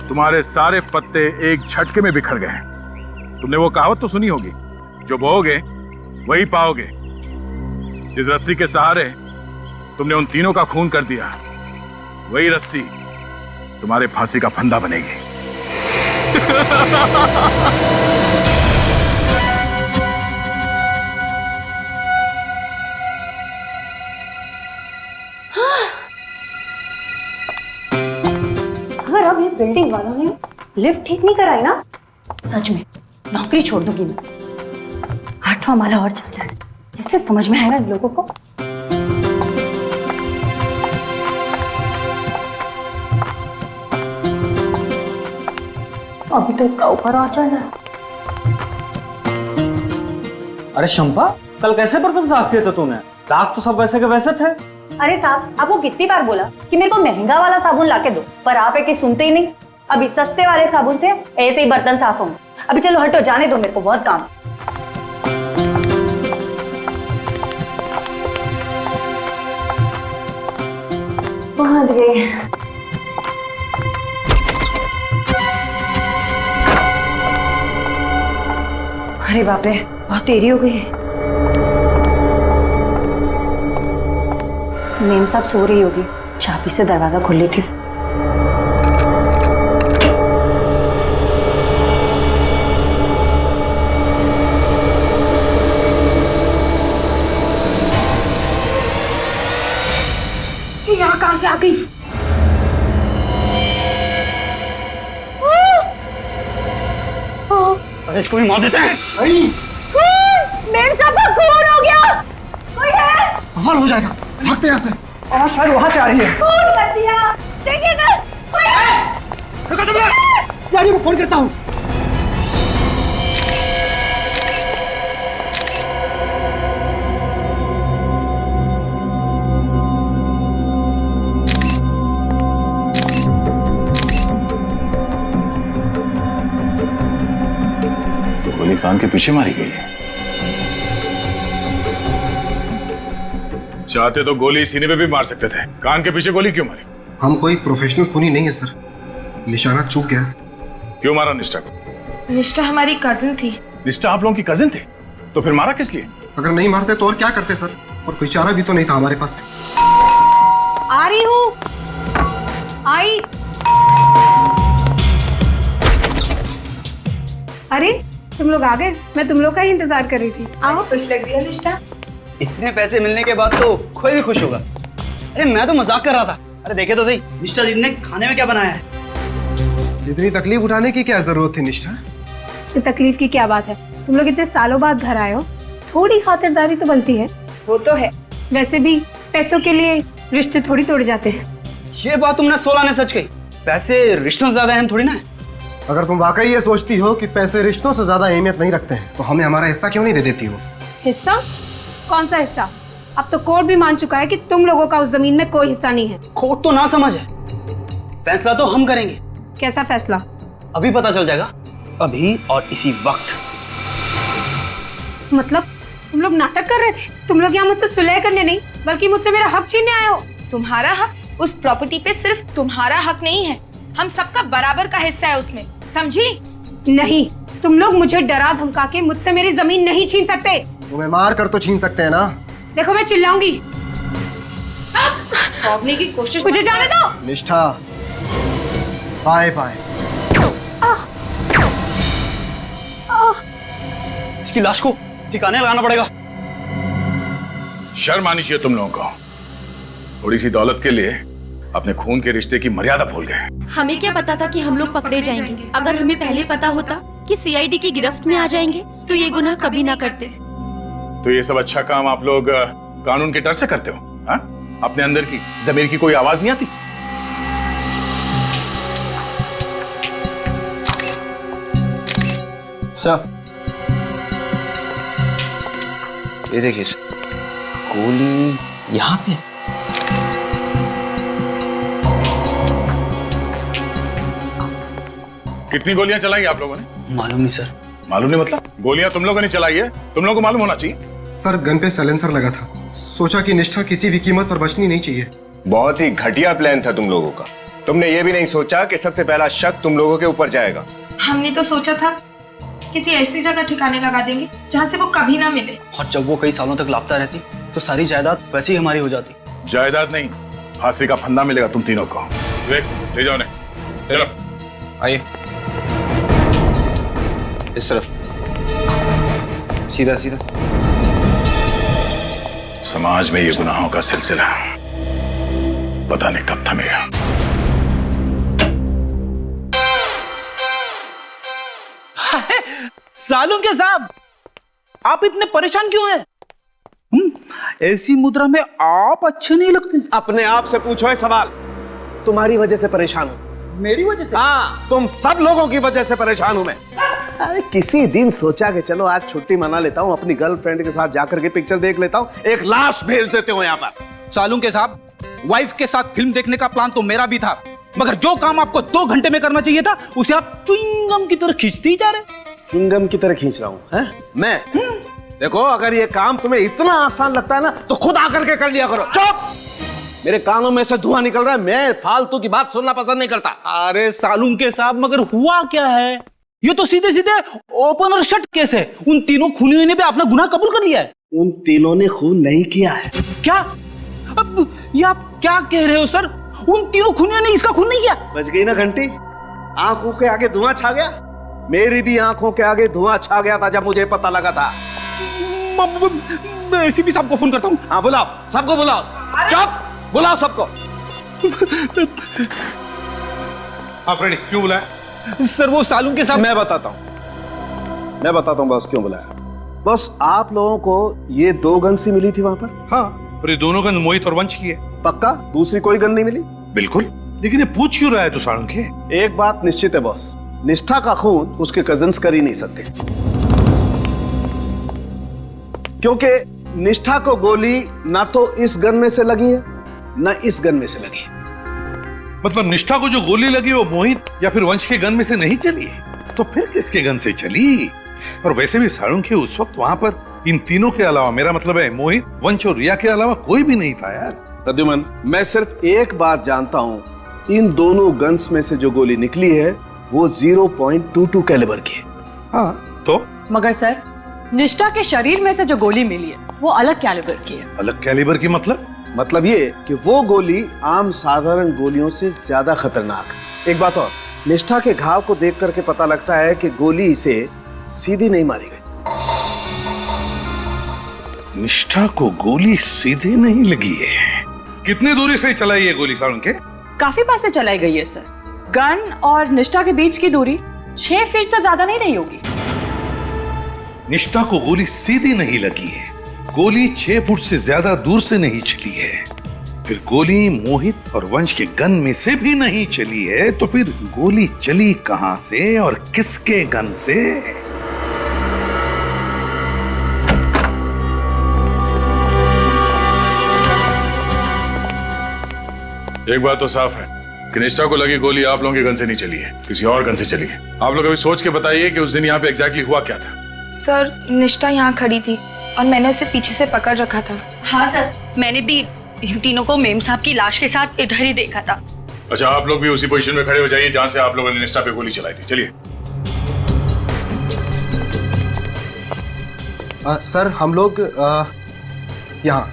तुम्हारे सारे पत्ते एक झटके में बिखर गए। तुमने वो कहावत तो सुनी होगी, जो बोओगे वही पाओगे। जिस रस्सी के सहारे तुमने उन तीनों का खून कर दिया, वही रस्सी तुम्हारे फांसी का फंदा बनेगी। अगर अब ये बिल्डिंग वालों ने लिफ्ट ठीक नहीं कराई ना, सच में नौकरी छोड़ दूंगी मैं। 8वां माला और चलता है, ऐसे समझ में आएगा इन लोगों को। अभी तो इसका ऊपर आ जाना है। अरे शंपा, कल कैसे बर्तन साफ किए थे तूने? दाग तो सब वैसे के वैसे थे। अरे साहब, आपको कितनी बार बोला कि मेरे को महंगा वाला साबुन लाके दो, पर आप है कि सुनते ही नहीं। अभी सस्ते वाले साबुन से ऐसे ही बर्तन साफ होंगे। अभी चलो हटो, जाने दो, मेरे को बहुत काम। पहुंच गए। अरे बाप रे, बहुत देरी हो गई है। मेम साहब सो रही होगी, चाबी से दरवाजा खोल ली थी। यहाँ कहाँ से आ गई? अरे इसको भी मार देते हैं। मेम साहब का खून हो गया। कोई है? बवाल हो जाएगा, भागते यहाँ से। और शायद वहां से आ रही है। खून कर दिया, देखिए ना। कोई है? रुको तुम लोग, जानी को फोन करता हूँ। गोली कान के पीछे मारी गई है। चाहते तो गोली सीने पे भी मार सकते थे, कान के पीछे गोली क्यों मारी? हम कोई प्रोफेशनल खूनी नहीं है सर, निशाना चूक गया। क्यों मारा निष्ठा को? निष्ठा हमारी कजिन थी। निष्ठा आप लोगों की कजिन थी, तो फिर मारा किस लिए? अगर नहीं मारते तो और क्या करते सर, और कोई चारा भी तो नहीं था हमारे पास। आ रही हूँ। आई। अरे तुम लोग आ गए, मैं तुम लोग का ही इंतजार कर रही थी। आओ। खुश लग रही है निष्ठा। इतने पैसे मिलने के बाद तो कोई भी खुश होगा। अरे मैं तो मजाक कर रहा था। अरे देखे तो सही, निष्ठा दीदी ने खाने में क्या बनाया है। इतनी तकलीफ उठाने की क्या जरूरत थी निष्ठा? इसमें तकलीफ की क्या बात है? तुम लोग इतने सालों बाद घर आए हो, थोड़ी खातिरदारी तो बनती है। वो तो है, वैसे भी पैसों के लिए रिश्ते थोड़ी तोड़ जाते हैं। ये बात तुमने 16 ने सच कही। पैसे रिश्तों से ज्यादा अहम थोड़ी ना है। अगर तुम वाकई ये सोचती हो कि पैसे रिश्तों से ज्यादा अहमियत नहीं रखते हैं, तो हमें हमारा हिस्सा क्यों नहीं दे देती हो? हिस्सा? कौन सा हिस्सा? अब तो कोर्ट भी मान चुका है कि तुम लोगों का उस जमीन में कोई हिस्सा नहीं है। कोर्ट तो ना समझ है, फैसला तो हम करेंगे। कैसा फैसला? अभी पता चल जाएगा, अभी और इसी वक्त। मतलब तुम लोग नाटक कर रहे थे? तुम लोग यहाँ मुझसे सुलह करने नहीं, बल्कि मुझसे मेरा हक छीनने आए हो। तुम्हारा हक? उस प्रॉपर्टी पे सिर्फ तुम्हारा हक नहीं है, हम सबका बराबर का हिस्सा है उसमें, समझी? नहीं, तुम लोग मुझे डरा धमका के मुझसे मेरी जमीन नहीं छीन सकते। तुम्हें मार कर तो छीन सकते हैं ना। देखो मैं चिल्लाऊंगी। भागने की कोशिश मुझे जाने दो। निष्ठा, बाय बाय। इसकी लाश को ठिकाने लगाना पड़ेगा। शर्म आनी चाहिए तुम लोगों को। थोड़ी सी दौलत के लिए अपने खून के रिश्ते की मर्यादा भूल गए। हमें क्या पता था कि हम लोग पकड़े जाएंगे। अगर हमें पहले पता होता कि सीआईडी की गिरफ्त में आ जाएंगे तो ये गुनाह कभी ना करते। तो ये सब अच्छा काम आप लोग कानून के डर से करते हो? हा? अपने अंदर की जमीर की कोई आवाज नहीं आती? सर, ये देखिए गोली यहाँ पे। कितनी गोलियां चलाई आप लोगों ने? मालूम नहीं सर। मालूम नहीं मतलब? गोलियां तुम लोगों ने चलाई है, तुम लोगों को मालूम होना चाहिए। सर गन पे साइलेंसर लगा था, सोचा कि निष्ठा किसी भी कीमत पर बचनी नहीं चाहिए। बहुत ही घटिया प्लान था तुम लोगों का। तुमने ये भी नहीं सोचा कि सबसे पहला शक तुम लोगों के ऊपर जाएगा। हमने तो सोचा था किसी ऐसी जगह ठिकाने लगा देंगे जहाँ से वो कभी ना मिले। और जब वो कई सालों तक लापता रहती तो सारी जायदाद वैसे ही हमारी हो जाती। जायदाद नहीं, फांसी का फंदा मिलेगा तुम तीनों को। ले जाओ ने, चलो आइए इस तरफ, सीधा सीधा। समाज में ये गुनाहों का सिलसिला पता नहीं कब थमेगा। सालुंके साहब, आप इतने परेशान क्यों हैं? ऐसी मुद्रा में आप अच्छे नहीं लगते। अपने आप से पूछो ये सवाल। तुम्हारी वजह से परेशान हूं। मेरी वजह से? हाँ, तुम सब लोगों की वजह से परेशान हूं मैं। अरे किसी दिन सोचा कि चलो आज छुट्टी मना लेता हूं, अपनी गर्लफ्रेंड के साथ जाकर के पिक्चर देख लेता हूं, एक लाश भेज देते हो यहाँ पर। सालुंके साहब, वाइफ के साथ फिल्म देखने का प्लान तो मेरा भी था, मगर जो काम आपको 2 घंटे में करना चाहिए था उसे आप च्युइंगम की तरह खींचते ही जा रहे। च्युइंगम की तरह खींच रहा हूं हैं? मैं देखो, अगर ये काम तुम्हें इतना आसान लगता है ना तो खुद आकर के कर लिया करो। चुप! मेरे कानों में से धुआं निकल रहा है, मैं फालतू की बात सुनना पसंद नहीं करता। अरे सालुंके साहब, मगर हुआ क्या है? ये तो सीधे सीधे ओपन और शट केस है। उन तीनों खूनियों ने भी अपना गुनाह कबूल कर लिया है। उन तीनों ने खून नहीं किया है। क्या? अब ये आप क्या कह रहे हो सर? उन तीनों खूनियों ने इसका खून नहीं किया? बच गई ना घंटी? आंखों के आगे धुआं छा गया। मेरी भी आंखों के आगे धुआं छा गया था जब मुझे पता लगा था। मैं एसीपी साहब को फोन करता हूँ। हाँ बुलाओ, सबको बुलाओ। चुप! बुलाओ सबको। आप रेडी? क्यों बुलाया? सर वो सालुंके साहब। मैं बताता हूँ बस क्यों बुलाया। बस आप लोगों को ये 2 गन सी मिली थी वहां पर। हाँ, और ये दोनों गन मोहित और वंश की है। पक्का? दूसरी कोई गन नहीं मिली? बिल्कुल। लेकिन ये पूछ क्यों रहा है तू सालुंके? एक बात निश्चित है बॉस, निष्ठा का खून उसके कजिन्स कर ही नहीं सकते, क्योंकि निष्ठा को गोली ना तो इस गन में से लगी है ना इस गन में से लगी है। मतलब निष्ठा को जो गोली लगी वो मोहित या फिर वंश के गन में से नहीं चली है, तो फिर किसके गन से चली? और वैसे भी सालुंके उस वक्त वहां पर इन तीनों के अलावा, मेरा मतलब है मोहित, वंश और रिया के अलावा कोई भी नहीं था यार। प्रद्युमन, मैं सिर्फ एक बात जानता हूं, इन दोनों गन्स में से जो गोली निकली है वो 0.22 कैलिबर की है। हाँ तो? मगर सर, निष्ठा के शरीर में से जो गोली मिली है वो अलग कैलिबर की है। अलग कैलिबर की मतलब ये कि वो गोली आम साधारण गोलियों से ज्यादा खतरनाक। एक बात और, निष्ठा के घाव को देख करके पता लगता है कि गोली इसे सीधी नहीं मारी गई। निष्ठा को गोली सीधे नहीं लगी है। कितनी दूरी से चलाई ये गोली सालुंके? काफी पास से चलाई गई है सर। गन और निष्ठा के बीच की दूरी 6 फीट से ज्यादा नहीं रही होगी। निष्ठा को गोली सीधी नहीं लगी है, गोली 6 फुट से ज्यादा दूर से नहीं चली है, फिर गोली मोहित और वंश के गन में से भी नहीं चली है, तो फिर गोली चली कहां से और किसके गन से? एक बात तो साफ है कि निष्ठा को लगी गोली आप लोगों के गन से नहीं चली है, किसी और गन से चली है। आप लोग अभी सोच के बताइए कि उस दिन यहाँ पे एग्जैक्टली हुआ क्या था। सर, निष्ठा यहाँ खड़ी थी और मैंने उसे पीछे से पकड़ रखा था। हाँ सर, मैंने भी इन तीनों को मेम साहब की लाश के साथ इधर ही देखा था। अच्छा, आप लोग भी उसी पोजीशन में खड़े हो जाइए जहां से आप लोगों ने निष्ठा पे गोली चलाई थी। चलिए। सर, हम लोग यहाँ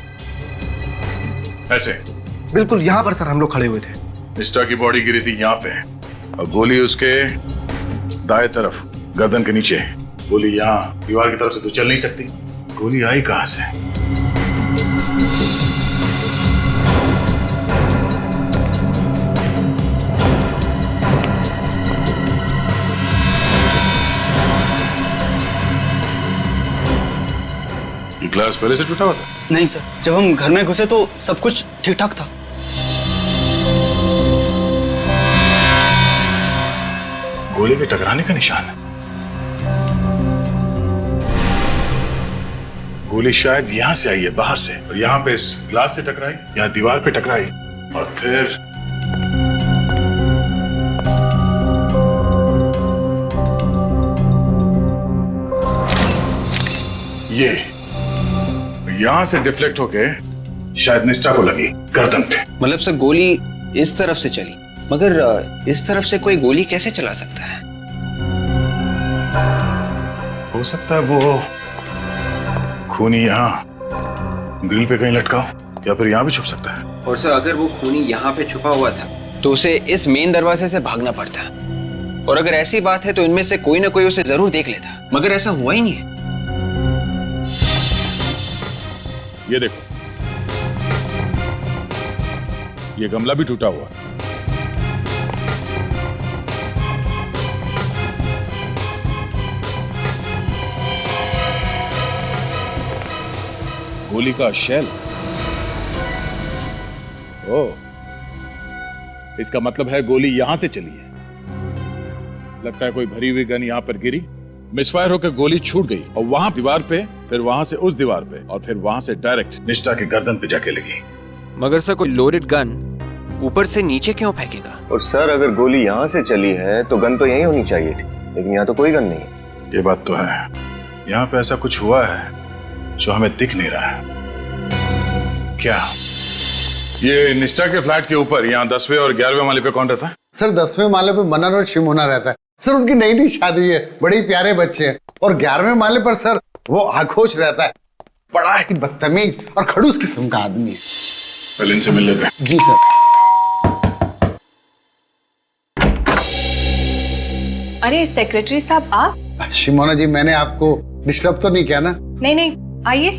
ऐसे बिल्कुल यहाँ पर सर हम लोग खड़े हुए थे। निष्ठा की बॉडी गिरी थी यहाँ पे और गोली उसके दाएं तरफ गर्दन के नीचे। गोली यहाँ दीवार की तरफ से तो चल नहीं सकती, गोली आई कहां से? ये ग्लास पहले से टूटा हुआ था? नहीं सर, जब हम घर में घुसे तो सब कुछ ठीक ठाक था। गोली के टकराने का निशान है। गोली शायद यहां से आई है, बाहर से, और यहां पे इस ग्लास से टकराई, यहां दीवार पे टकराई और फिर ये यहां से डिफ्लेक्ट होके शायद निष्ठा को लगी गर्दन पे। मतलब सर, गोली इस तरफ से चली, मगर इस तरफ से कोई गोली कैसे चला सकता है? हो सकता है वो खूनी यहां ग्रिल पे कहीं लटकाओ या फिर यहाँ भी छुप सकता है। और सर अगर वो खूनी यहाँ पे छुपा हुआ था तो उसे इस मेन दरवाजे से भागना पड़ता, और अगर ऐसी बात है तो इनमें से कोई ना कोई उसे जरूर देख लेता, मगर ऐसा हुआ ही नहीं है। ये देखो, ये गमला भी टूटा हुआ। गोली का शेल। ओह, इसका मतलब है गोली यहां से चली है। लगता है कोई भरी हुई गन यहां पर गिरी, मिसफायर होकर गोली छूट गई और वहां दीवार पे, फिर वहां से उस दीवार पे और फिर वहां से डायरेक्ट निष्ठा की गर्दन पे जाके लगी। मगर सर कोई लोडेड गन ऊपर से नीचे क्यों फेंकेगा? और सर अगर गोली यहाँ से चली है तो गन तो यहीं होनी चाहिए थी, लेकिन यहाँ तो कोई गन नहीं है। ये बात तो है, यहाँ पे ऐसा कुछ हुआ है जो हमें दिख नहीं रहा है। क्या ये निष्ठा के फ्लैट के ऊपर यहाँ 10वें और 11वें माले पे कौन रहता है? सर 10वें माले पे मनन और शिमोना रहता है। सर उनकी नई नई शादी हुई है, बड़े ही प्यारे बच्चे हैं। और 11वें माले पर सर वो आखोश रहता है, बड़ा ही बदतमीज और खड़ूस किस्म का आदमी है। पहले इनसे मिल लेते हैं। जी सर। अरे सेक्रेटरी साहब आप? शिमोना जी, मैंने आपको डिस्टर्ब तो नहीं किया ना? नहीं नहीं, आइए।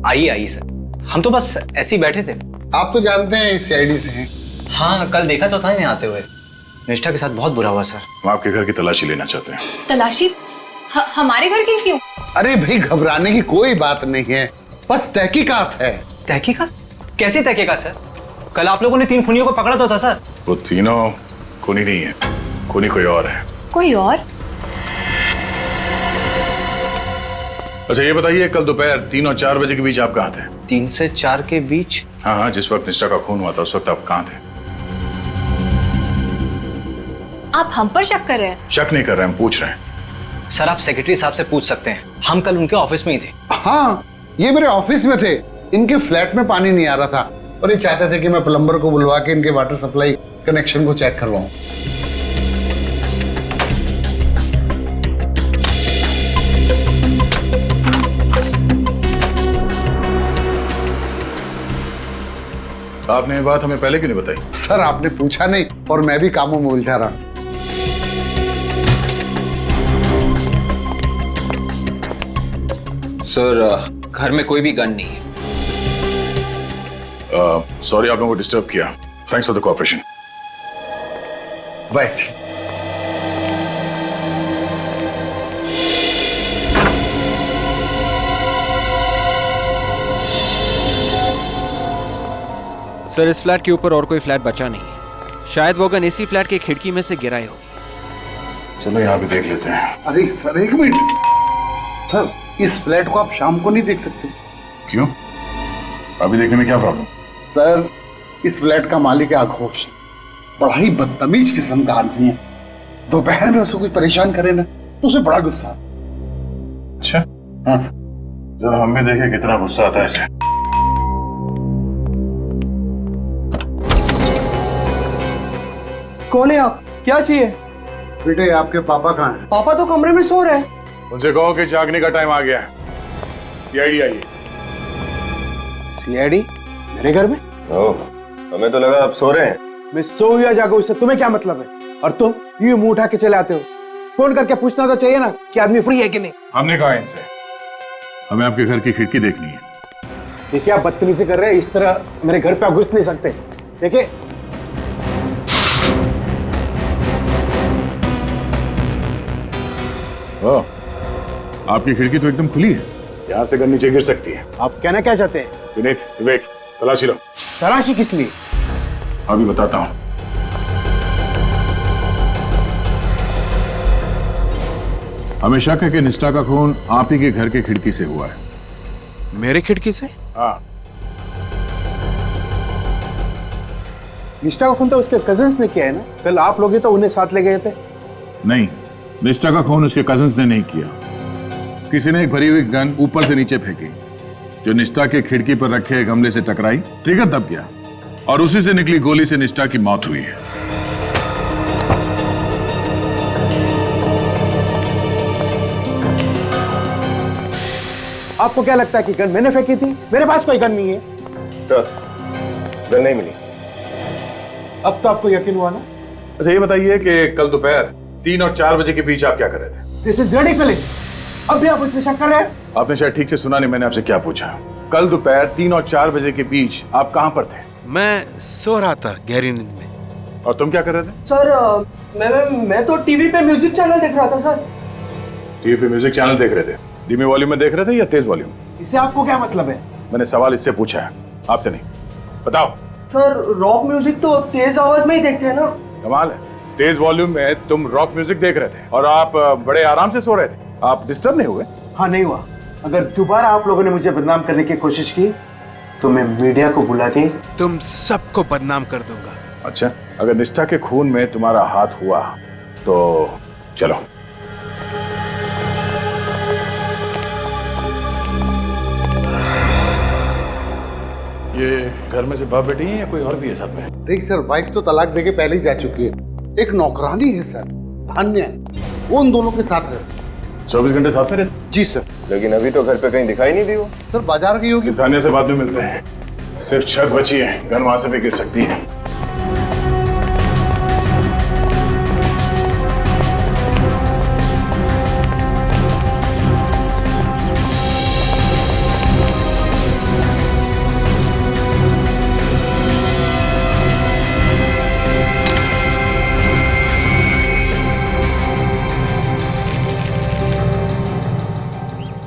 आइए आइए सर, हम तो बस ऐसे ही बैठे थे। आप तो जानते हैं इस सीआईडी से हैं। हाँ, कल देखा तो था इन्हें आते हुए। निष्ठा के साथ बहुत बुरा हुआ सर। हम आपके घर की तलाशी लेना चाहते हैं। तलाशी? हमारे घर की क्यों? अरे भाई, घबराने की कोई बात नहीं है, बस तहकीकात है। तहकीकात? कैसी तहकीकात सर? कल आप लोगों ने 3 खूनियों को पकड़ा तो था सर। वो तीनों खूनी नहीं है, खूनी कोई और है। कोई और? अच्छा ये बताइए, कल दोपहर 3 और 4 बजे के बीच आप कहाँ थे? 3 से 4 के बीच? हाँ हाँ, जिस वक्त निष्ठा का खून हुआ था उस वक्त आप कहाँ थे? आप हम पर शक कर रहे हैं? शक नहीं कर रहे, हम पूछ रहे हैं। सर आप सेक्रेटरी साहब से पूछ सकते हैं, हम कल उनके ऑफिस में ही थे। हाँ, ये मेरे ऑफिस में थे। इनके फ्लैट में पानी नहीं आ रहा था और ये चाहते थे कि मैं प्लम्बर को बुलवा के इनके वाटर सप्लाई कनेक्शन को चेक करवाऊं। आपने ये बात हमें पहले क्यों नहीं बताई? सर आपने पूछा नहीं और मैं भी कामों में उलझा रहा। सर घर में कोई भी गन नहीं है। सॉरी आप लोगों को डिस्टर्ब किया। Thanks for the cooperation. Bye. Sir इस फ्लैट के ऊपर और कोई फ्लैट बचा नहीं है, शायद वो गन इसी फ्लैट की खिड़की में से गिराई होगी। चलो यहाँ भी देख लेते हैं। अरे सर एक मिनट, सर इस फ्लैट को आप शाम को नहीं देख सकते? क्यों? अभी देखने में क्या प्रॉब्लम? सर इस फ्लैट का मालिक है आघोष, बड़ा ही बदतमीज किस्म का आदमी है। दोपहर में उसको कोई परेशान करे ना तो उसे बड़ा गुस्सा आता। अच्छा हाँ सर। जरा हम भी देखें कितना गुस्सा आता है इसे। कौन है आप? क्या चाहिए? बेटे आपके पापा कहाँ हैं? पापा तो कमरे में सो रहे हैं। उनसे कहो कि जागने का टाइम आ गया है। सीआईडी आइए। सीआईडी मेरे घर में? ओह, हमें तो लगा आप सो रहे हैं। मैं सो या जागो इससे तुम्हें क्या मतलब है? और तुम यूं मुंह उठा के चले आते हो। फोन करके पूछना तो चाहिए ना कि आदमी फ्री है कि नहीं। हमने कहा इनसे हमें आपके घर की खिड़की देखनी है। देखिए आप बदतमीजी कर रहे हैं, इस तरह मेरे घर पे आप घुस नहीं सकते। देखिए आपकी खिड़की तो एकदम खुली है, यहाँ से गन नीचे गिर सकती है। आप कहना क्या चाहते हैं? विनीत, विवेक, तलाशी लो। तलाशी किस लिए? अभी बताता हूँ। हमें शक है कि निष्ठा का खून आप ही के घर के खिड़की से हुआ है। मेरे खिड़की से? हाँ। निष्ठा का खून तो उसके कजिन्स ने किया है ना? कल आप लोग तो उन्हें साथ ले गए थे। नहीं, निष्ठा का खून उसके कजिन्स ने नहीं किया। किसी ने एक भरी हुई गन ऊपर से नीचे फेंकी जो निष्ठा के खिड़की पर रखे गमले से टकराई, ट्रिगर दब गया और उसी से निकली गोली से निष्ठा की मौत हुई है। आपको क्या लगता है कि गन मैंने फेंकी थी? मेरे पास कोई गन नहीं है। सर, गन नहीं मिली। अब तो आपको यकीन हुआ ना? अच्छा ये बताइए कि कल दोपहर 3 और 4 बजे के बीच आप क्या कर रहे थे? This is ridiculous. अब भी आप मुझ पे शक कर रहे हैं? आपने शायद ठीक से सुना नहीं, मैंने आपसे क्या पूछा। कल दोपहर 3 और 4 बजे के बीच आप कहां पर थे? मैं सो रहा था गहरी नींद में। और तुम क्या कर रहे थे? सर मैं तो टीवी पे म्यूजिक चैनल देख रहा था सर। टीवी पे म्यूजिक चैनल देख रहे थे? धीमे वॉल्यूम में देख रहे थे या तेज वॉल्यूम? इससे आपको क्या मतलब है? मैंने सवाल इससे पूछा है, आपसे नहीं। बताओ। सर रॉक म्यूजिक तो तेज आवाज में ही देखते हैं ना। कमाल है, तेज वॉल्यूम में तुम रॉक म्यूजिक देख रहे थे और आप बड़े आराम से सो रहे थे। आप डिस्टर्ब नहीं हुए? हाँ, नहीं हुआ। अगर दोबारा आप लोगों ने मुझे बदनाम करने की कोशिश की तो मैं मीडिया को बुला के तुम सबको बदनाम कर दूंगा। अच्छा, अगर निष्ठा के खून में तुम्हारा हाथ हुआ तो चलो। ये घर में से बाप बेटी है या कोई और भी है साथ में? देखिए सर, वाइफ तो तलाक देके पहले ही जा चुकी है। एक नौकरानी है सर, धान्या, वो उन दोनों के साथ रहती है। 24 घंटे साथ में रहते? जी सर। लेकिन अभी तो घर पे कहीं दिखाई नहीं दी वो। सर बाजार की होगी। किसानिया से बाद में मिलते हैं। सिर्फ छत बची है, गन वहां से भी गिर सकती है।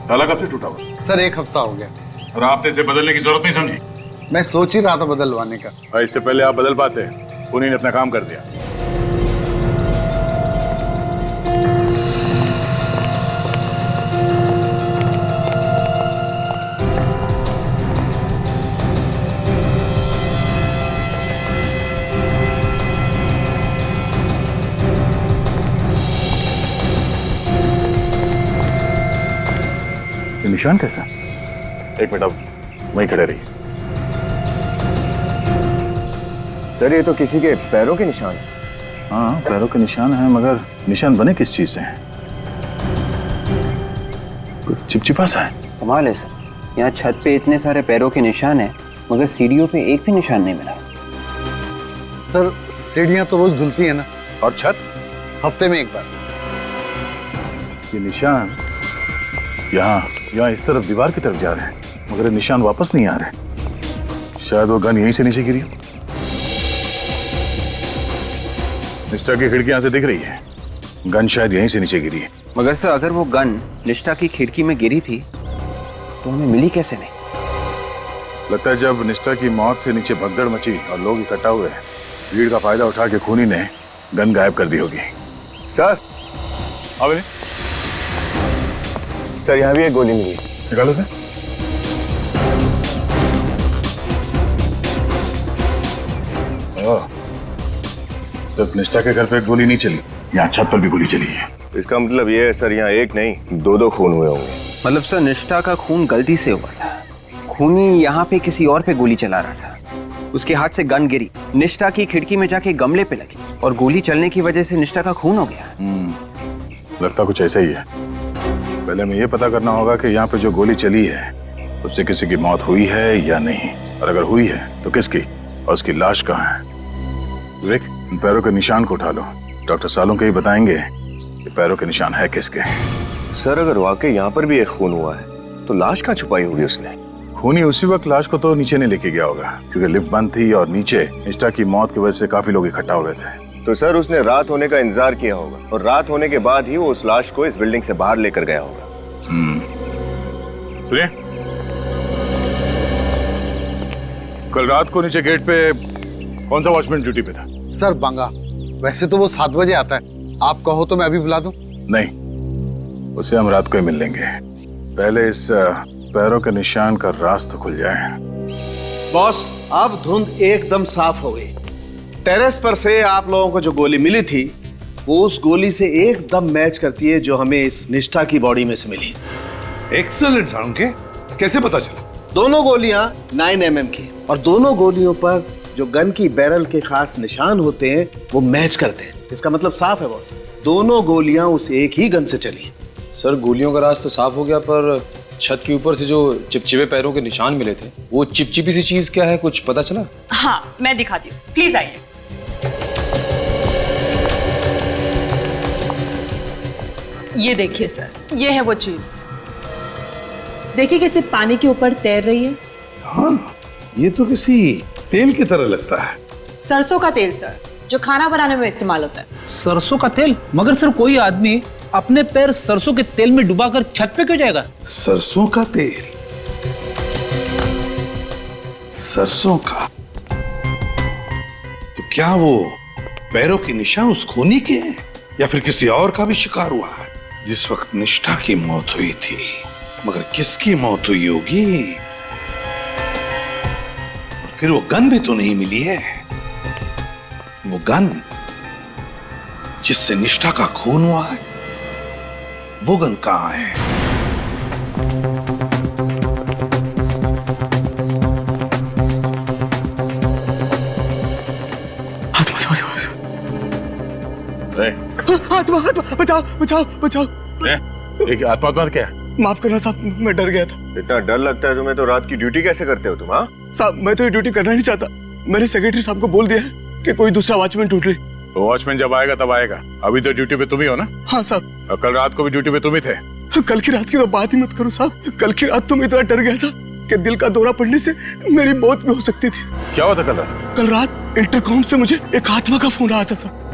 ताला कब से टूटा हुआ? सर 1 हफ्ता हो गया। और आपने इसे बदलने की जरूरत नहीं समझी? मैं सोच ही रहा था बदलवाने का। और इससे पहले आप बदल पाते, उन्हीं ने अपना काम कर दिया। निशान कैसा? एक मिनट, अब वहीं खड़े रहिए। सर ये तो किसी के पैरों के निशान है। हाँ, पैरों के निशान हैं, मगर निशान बने किस चीज से हैं? कुछ चिपचिपा सा है। कमाल है सर, यहाँ छत पे इतने सारे पैरों के निशान हैं, मगर सीढ़ियों पे एक भी निशान नहीं मिला। सर सीढ़ियां तो रोज धुलती है ना। और छत? हफ्ते में 1 बार। ये निशान यहाँ इस तरफ दीवार की तरफ जा रहे हैं, मगर ये निशान वापस नहीं आ रहे। शायद वो गन यहीं से नीचे गिरी। निष्ठा की खिड़की यहाँ से दिख रही है, गन शायद यहीं से नीचे गिरी है। मगर सर अगर वो गन निष्ठा की खिड़की में गिरी थी तो हमें मिली कैसे नहीं? लगता है जब निष्ठा की मौत से नीचे भगदड़ मची और लोग इकट्ठा हुए, भीड़ का फायदा उठा के खूनी ने गन गायब कर दी होगी। सर अब सर यहाँ भी एक गोली मिली। निकालो से। सिर्फ निष्ठा के घर पे एक गोली नहीं चली, यहाँ छत पर भी गोली चली है। इसका मतलब ये है सर, यहाँ एक नहीं 2 खून हुए होंगे। मतलब सर निष्ठा का खून गलती से हुआ था, खूनी यहाँ पे किसी और पे गोली चला रहा था, उसके हाथ से गन गिरी, निष्ठा की खिड़की में जाके गमले पे लगी और गोली चलने की वजह से निष्ठा का खून हो गया। लगता कुछ ऐसा ही है। पहले हमें ये पता करना होगा कि यहाँ पे जो गोली चली है उससे किसी की मौत हुई है या नहीं, और अगर हुई है तो किसकी, और उसकी लाश कहाँ है। विक, इन पैरों के निशान को उठा लो, डॉक्टर सालों के ही बताएंगे कि पैरों के निशान है किसके। सर अगर वाकई यहाँ पर भी एक खून हुआ है तो लाश कहाँ छुपाई होगी उसने? खूनी उसी वक्त लाश को तो नीचे नहीं लेके गया होगा, क्योंकि लिफ्ट बंद थी और नीचे निष्ठा की मौत की वजह से काफी लोग इकट्ठा हो गए थे। तो सर उसने रात होने का इंतजार किया होगा, और रात होने के बाद ही वो उस लाश को इस बिल्डिंग से बाहर लेकर गया होगा। सुनिए, कल रात को नीचे गेट पे कौन सा वॉचमैन ड्यूटी पे था? सर बांगा। वैसे तो वो 7 बजे आता है, आप कहो तो मैं अभी बुला दूं? नहीं, उसे हम रात को ही मिल लेंगे। पहले इस पैरों के निशान का राज तो खुल जाए। बॉस, अब धुंध एकदम साफ हो गई। टेरेस पर से आप लोगों को जो गोली मिली थी वो उस गोली से एकदम मैच करती है जो हमें इस निष्ठा की बॉडी में से मिली। एक्सीलेंट साळुंके, कैसे पता चला? दोनों गोलियां 9 mm की, और दोनों गोलियों पर जो गन की बैरल के खास निशान होते हैं वो मैच करते हैं। इसका मतलब साफ है बॉस, दोनों गोलियां उस एक ही गन से चली। सर गोलियों का राज तो साफ हो गया, पर छत के ऊपर से जो चिपचिपे पैरों के निशान मिले थे, वो चिपचिपी सी चीज क्या है, कुछ पता चला? हाँ, मैं दिखाती हूँ, प्लीज आइए। ये देखिए सर, ये है वो चीज। देखिए कैसे पानी के ऊपर तैर रही है। हाँ, ये तो किसी तेल की तरह लगता है। सरसों का तेल सर, जो खाना बनाने में इस्तेमाल होता है। सरसों का तेल? मगर सर कोई आदमी अपने पैर सरसों के तेल में डुबाकर छत पे क्यों जाएगा? सरसों का तेल? सरसों का? तो क्या वो पैरों के निशान उस खूनी के हैं या फिर किसी और का भी शिकार हुआ है? जिस वक्त निष्ठा की मौत हुई थी, मगर किसकी मौत हुई होगी? और फिर वो गन भी तो नहीं मिली है। वो गन जिससे निष्ठा का खून हुआ है, वो गन कहां है? आत्मा बचाओ बचाओ बचाओ। आत्मा क्या? माफ करना साहब, मैं डर गया था। इतना डर लगता है तुम्हें तो रात की ड्यूटी कैसे करते हो तुम? हाँ साहब, मैं तो ये ड्यूटी करना नहीं चाहता। मैंने सेक्रेटरी साहब को बोल दिया है कि कोई दूसरा वॉचमैन ढूंढ ले। वॉचमैन जब आएगा तब आएगा, अभी तो ड्यूटी पे तुम ही हो ना? हाँ साहब। और कल रात को भी ड्यूटी पे तुम ही थे। कल की रात की तो बात ही मत करो साहब। कल की रात तो मैं इतना डर गया था कि दिल का दौरा पड़ने से मेरी मौत भी हो सकती थी। क्या हुआ था कल रात? कल रात इंटरकॉम से मुझे एक आत्मा का फोन आया था साहब।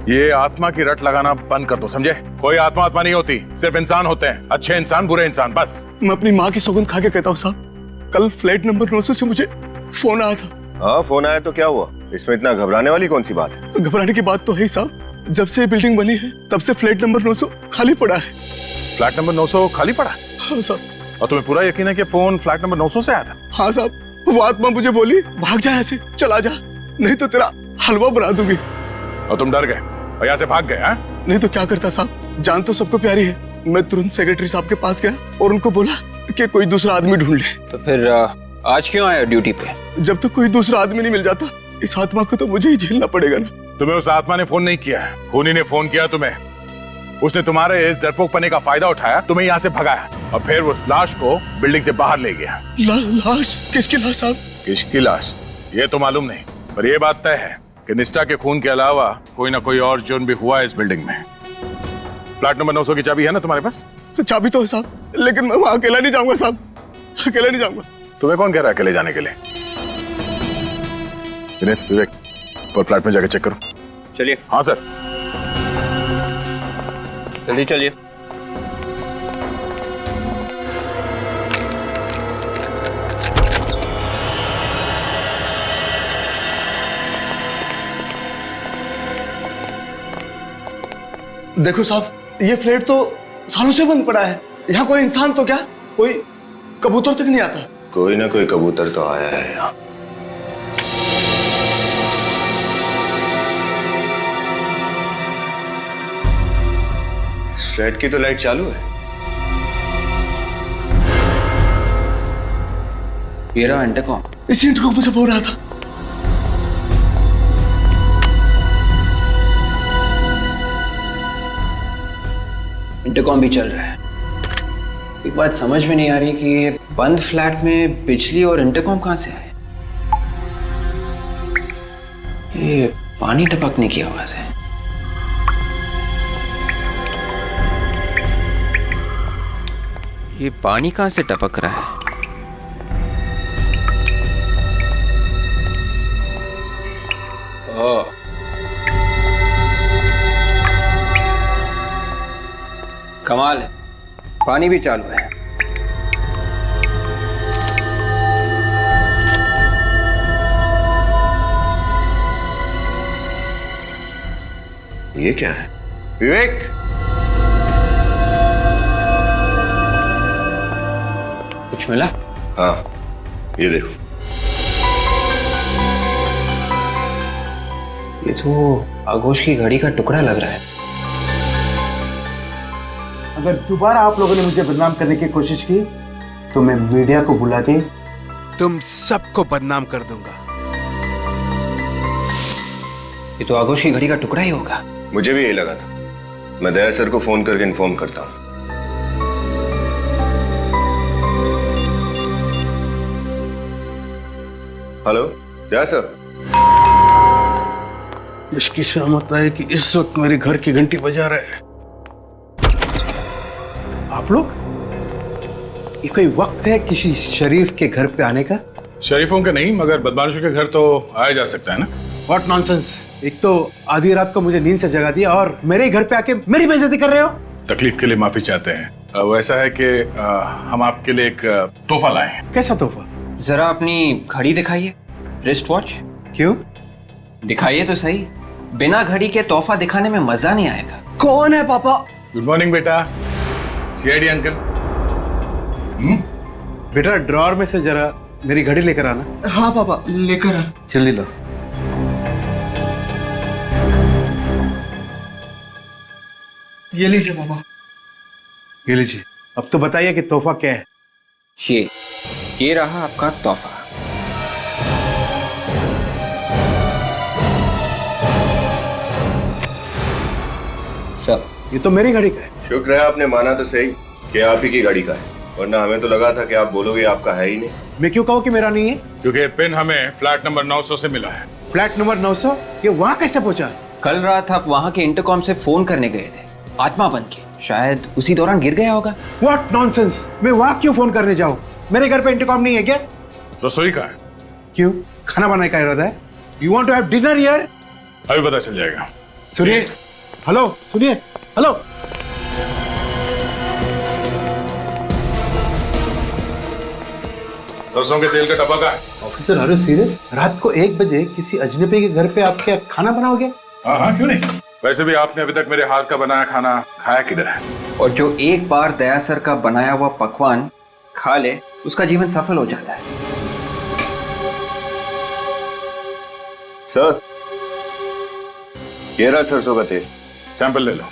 ये आत्मा की रट लगाना बंद कर दो, समझे? कोई आत्मा नहीं होती, सिर्फ इंसान होते हैं। अच्छे इंसान, बुरे इंसान, बस। मैं अपनी माँ की सौगंध खा के कहता हूँ साहब, कल फ्लैट नंबर 900 से मुझे फोन आया था। हाँ, फोन आया तो क्या हुआ? इसमें इतना घबराने वाली कौन सी बात है? घबराने की बात तो है ही साहब। जब से ये बिल्डिंग बनी है तब से फ्लैट नंबर 900 खाली पड़ा है। फ्लैट नंबर 900 खाली पड़ा? हाँ साहब। और तुम्हें पूरा यकीन है कि फोन फ्लैट नंबर 900 से आया था? हाँ साहब। वो आत्मा मुझे बोली, भाग जा ऐसे, चला जा, नहीं तो तेरा हलवा बना दूंगी। और तुम डर गए और यहाँ से भाग गए? हाँ? नहीं तो क्या करता साहब, जान तो सबको प्यारी है। मैं तुरंत सेक्रेटरी साहब के पास गया और उनको बोला कि कोई दूसरा आदमी ढूंढ ले। तो फिर आज क्यों आया ड्यूटी पे? जब तक कोई दूसरा आदमी नहीं मिल जाता, इस आत्मा को तो मुझे ही झेलना पड़ेगा ना। तुम्हें उस आत्मा ने फोन नहीं किया है, खूनी ने फोन किया तुम्हें। उसने तुम्हारे इस डरपोकपने का फायदा उठाया, तुम्हें यहाँ से भगाया और फिर उस लाश को बिल्डिंग से बाहर ले गया। लाश? किसकी लाश साहब? किसकी लाश ये तो मालूम नहीं, पर यह बात तय है कि निष्ठा के खून के अलावा कोई ना कोई और जुर्म भी हुआ है इस बिल्डिंग में। फ्लैट नंबर 900 की चाबी है ना तुम्हारे पास? चाबी तो है साहब, लेकिन मैं वहां अकेला नहीं जाऊंगा साहब, अकेला नहीं जाऊंगा। तुम्हें कौन कह रहा है अकेले जाने के लिए? विवेक, और फ्लैट में जाकर चेक करो। चलिए। हाँ सर। जल्दी चलिए। देखो साहब, ये फ्लैट तो सालों से बंद पड़ा है। यहाँ कोई इंसान तो क्या, कोई कबूतर तक नहीं आता। कोई ना कोई कबूतर तो आया है यहाँ। फ्लैट की तो लाइट चालू है। ये रहा इंटरकॉम। इसी इंटरकॉम पे सब हो रहा था। इंटरकॉम भी चल रहा है। एक बात समझ में नहीं आ रही कि ये बंद फ्लैट में बिजली और इंटरकॉम कहां से आए? ये पानी टपकने की आवाज है। ये पानी कहां से टपक रहा है? ओह, कमाल है, पानी भी चालू है। ये क्या है? विवेक, कुछ मिला? हाँ, ये देखो। ये तो आगोश की घड़ी का टुकड़ा लग रहा है। अगर दोबारा आप लोगों ने मुझे बदनाम करने की कोशिश की तो मैं मीडिया को बुला के तुम सबको बदनाम कर दूंगा। ये तो आगोश की घड़ी का टुकड़ा ही होगा। मुझे भी यही लगा था। मैं दया सर को फोन करके इन्फॉर्म करता हूँ। हेलो, क्या सर? इसकी सहमत है कि इस वक्त मेरे घर की घंटी बजा रहे हैं। आप लोग? ये कोई वक्त है किसी शरीफ के घर पे आने का? शरीफों के नहीं, मगर बदमाशों के घर तो आया जा सकता है ना। What nonsense! एक तो आधी रात को मुझे नींद से जगा दिया और मेरे घर पे आके मेरी बेइज्जती कर रहे हो। तकलीफ के लिए माफी चाहते हैं। वैसा है कि हम आपके लिए एक तोहफा लाए हैं। कैसा तोहफा? जरा अपनी घड़ी दिखाइए, रिस्ट वॉच। क्यों? दिखाइए तो सही। बिना घड़ी के तोहफा दिखाने में मजा नहीं आएगा। कौन है पापा? गुड मॉर्निंग बेटा। CID uncle. बेटा ड्रॉर में से जरा मेरी घड़ी लेकर आना। हाँ पापा, लेकर आ। जल्दी लो। ये लीजिए पापा। ये लीजिए। अब तो बताइए कि तोहफा क्या है? ये रहा आपका तोहफा। सर, ये तो मेरी घड़ी का है। शुक्र है आपने माना तो सही कि आप ही की गाड़ी का है, वरना हमें तो लगा था कि आप बोलोगे आपका है ही नहीं। मैं क्यों कहूँ कि मेरा नहीं है? क्योंकि पेन हमें फ्लैट नंबर 900 से मिला है। Flat number 900? ये वहाँ कैसे पहुंचा? कल रात आप वहाँ के इंटरकॉम से फोन करने गए थे, आत्मा बन के। शायद उसी दौरान गिर गया होगा। What nonsense! मैं वहाँ क्यों फोन करने जाऊँ? मेरे घर पे इंटरकॉम नहीं है क्या? रसोई का है। क्यों? खाना बनाने का इरादा है? You want to have dinner here? अभी पता चल जाएगा। सुनिए, हेलो, सुनिए, हेलो। सरसों के तेल का डब्बा का है। Officer, are you serious? रात को 1 बजे किसी अजनबी के घर पे आप क्या खाना बनाओगे? हाँ, क्यों नहीं। वैसे भी आपने अभी तक मेरे हाथ का बनाया खाना खाया किधर है? और जो एक बार दया सर का बनाया हुआ पकवान खा ले, उसका जीवन सफल हो जाता है। सर, ये रहा सरसों का तेल। सैंपल ले लो।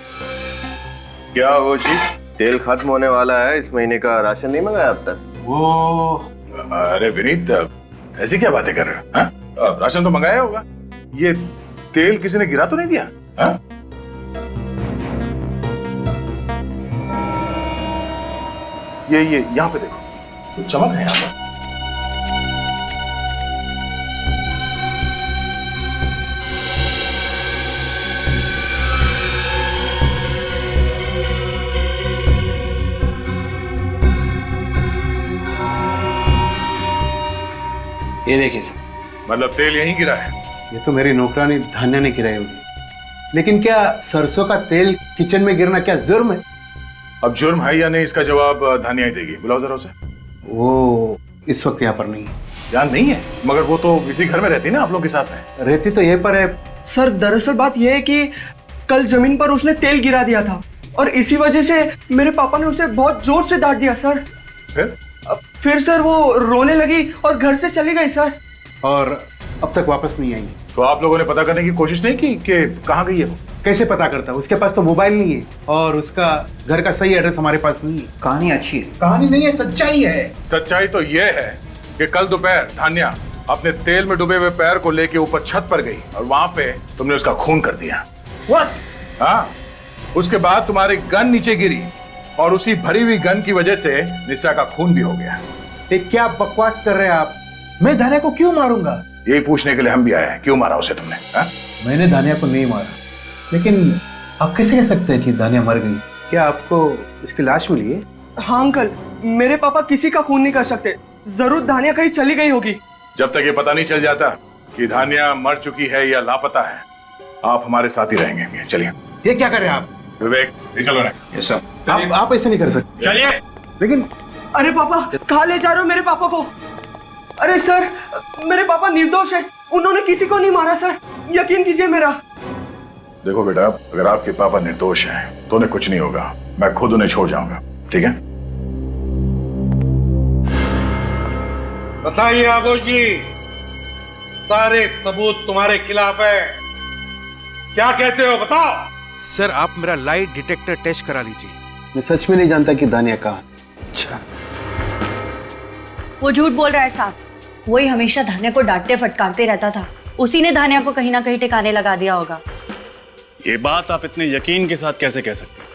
क्या वो चीज? तेल खत्म होने वाला है, इस महीने का राशन नहीं मंगाया अब तक? वो अरे विनीत, ऐसी क्या बातें कर रहे हो? हाँ? राशन तो मंगाया होगा। ये तेल किसी ने गिरा तो नहीं दिया? हाँ? ये यहाँ पे देखो, तो चमक है यहाँ पर। ये देखिए सर। मतलब तेल यहीं गिरा है? ये तो मेरी नौकरानी धान्या ने गिराई होगी। लेकिन क्या सरसों का तेल किचन में गिरना क्या जुर्म है? अब जुर्म है या नहीं, इसका जवाब धानिया ही देगी। बुलाओ जरा उसे। वो इस वक्त यहाँ पर नहीं है। यहाँ नहीं है? मगर वो तो इसी घर में रहती ना आप लोग के साथ में। रहती तो यहीं पर है। सर, दरअसल बात यह है कि कल जमीन पर उसने तेल गिरा दिया था और इसी वजह से मेरे पापा ने उसे बहुत जोर से डांट दिया सर। फिर सर वो रोने लगी और घर से चली गई सर। और अब तक वापस नहीं आई। तो आप लोगों ने पता करने की कोशिश नहीं की कि कहाँ गई है वो? कैसे पता करता? उसके पास तो मोबाइल नहीं है और उसका घर का सही एड्रेस हमारे पास नहीं है। कहानी अच्छी है। कहानी नहीं है, सच्चाई है। सच्चाई तो ये है कि कल दोपहर धान्या अपने तेल में डूबे हुए पैर को लेके ऊपर छत पर गई और वहां पे तुमने उसका खून कर दिया। What? हाँ, उसके बाद तुम्हारी गन नीचे गिरी और उसी भरी हुई गन की वजह से निष्ठा का खून भी हो गया। क्या बकवास कर रहे हैं आप? मैं धान्या को क्यों मारूंगा? यही पूछने के लिए हम भी आए हैं, क्यों मारा उसे तुमने? मैंने धान्या को नहीं मारा, लेकिन आप कैसे कह सकते हैं कि धान्या मर गई? क्या आपको इसकी लाश मिली है? हाँ अंकल, मेरे पापा किसी का खून नहीं कर सकते। जरूर धान्या कहीं चली गई होगी। जब तक ये पता नहीं चल जाता कि धान्या मर चुकी है या लापता है, आप हमारे साथ ही रहेंगे। चलिए। ये क्या कर रहे हैं आप? विवेक, ये चलो ना। Yes sir. आप ऐसे नहीं कर सकते। चलिए। लेकिन अरे पापा, कहाँ ले जा रहे हो मेरे पापा को? अरे सर, मेरे पापा निर्दोष है, उन्होंने किसी को नहीं मारा सर, यकीन कीजिए मेरा। देखो बेटा, अगर आपके पापा निर्दोष हैं तो उन्हें कुछ नहीं होगा। मैं खुद उन्हें छोड़ जाऊंगा, ठीक है? बताइए आगोश जी, सारे सबूत तुम्हारे खिलाफ है, क्या कहते हो? बताओ। सर, आप मेरा लाई डिटेक्टर टेस्ट करा लीजिए। मैं सच में नहीं जानता कि धान्या कहाँ। अच्छा, वो झूठ बोल रहा है साहब। वही हमेशा धान्या को डांटते फटकारते रहता था, उसी ने धान्या को कहीं ना कहीं ठिकाने लगा दिया होगा। ये बात आप इतने यकीन के साथ कैसे कह सकते हैं?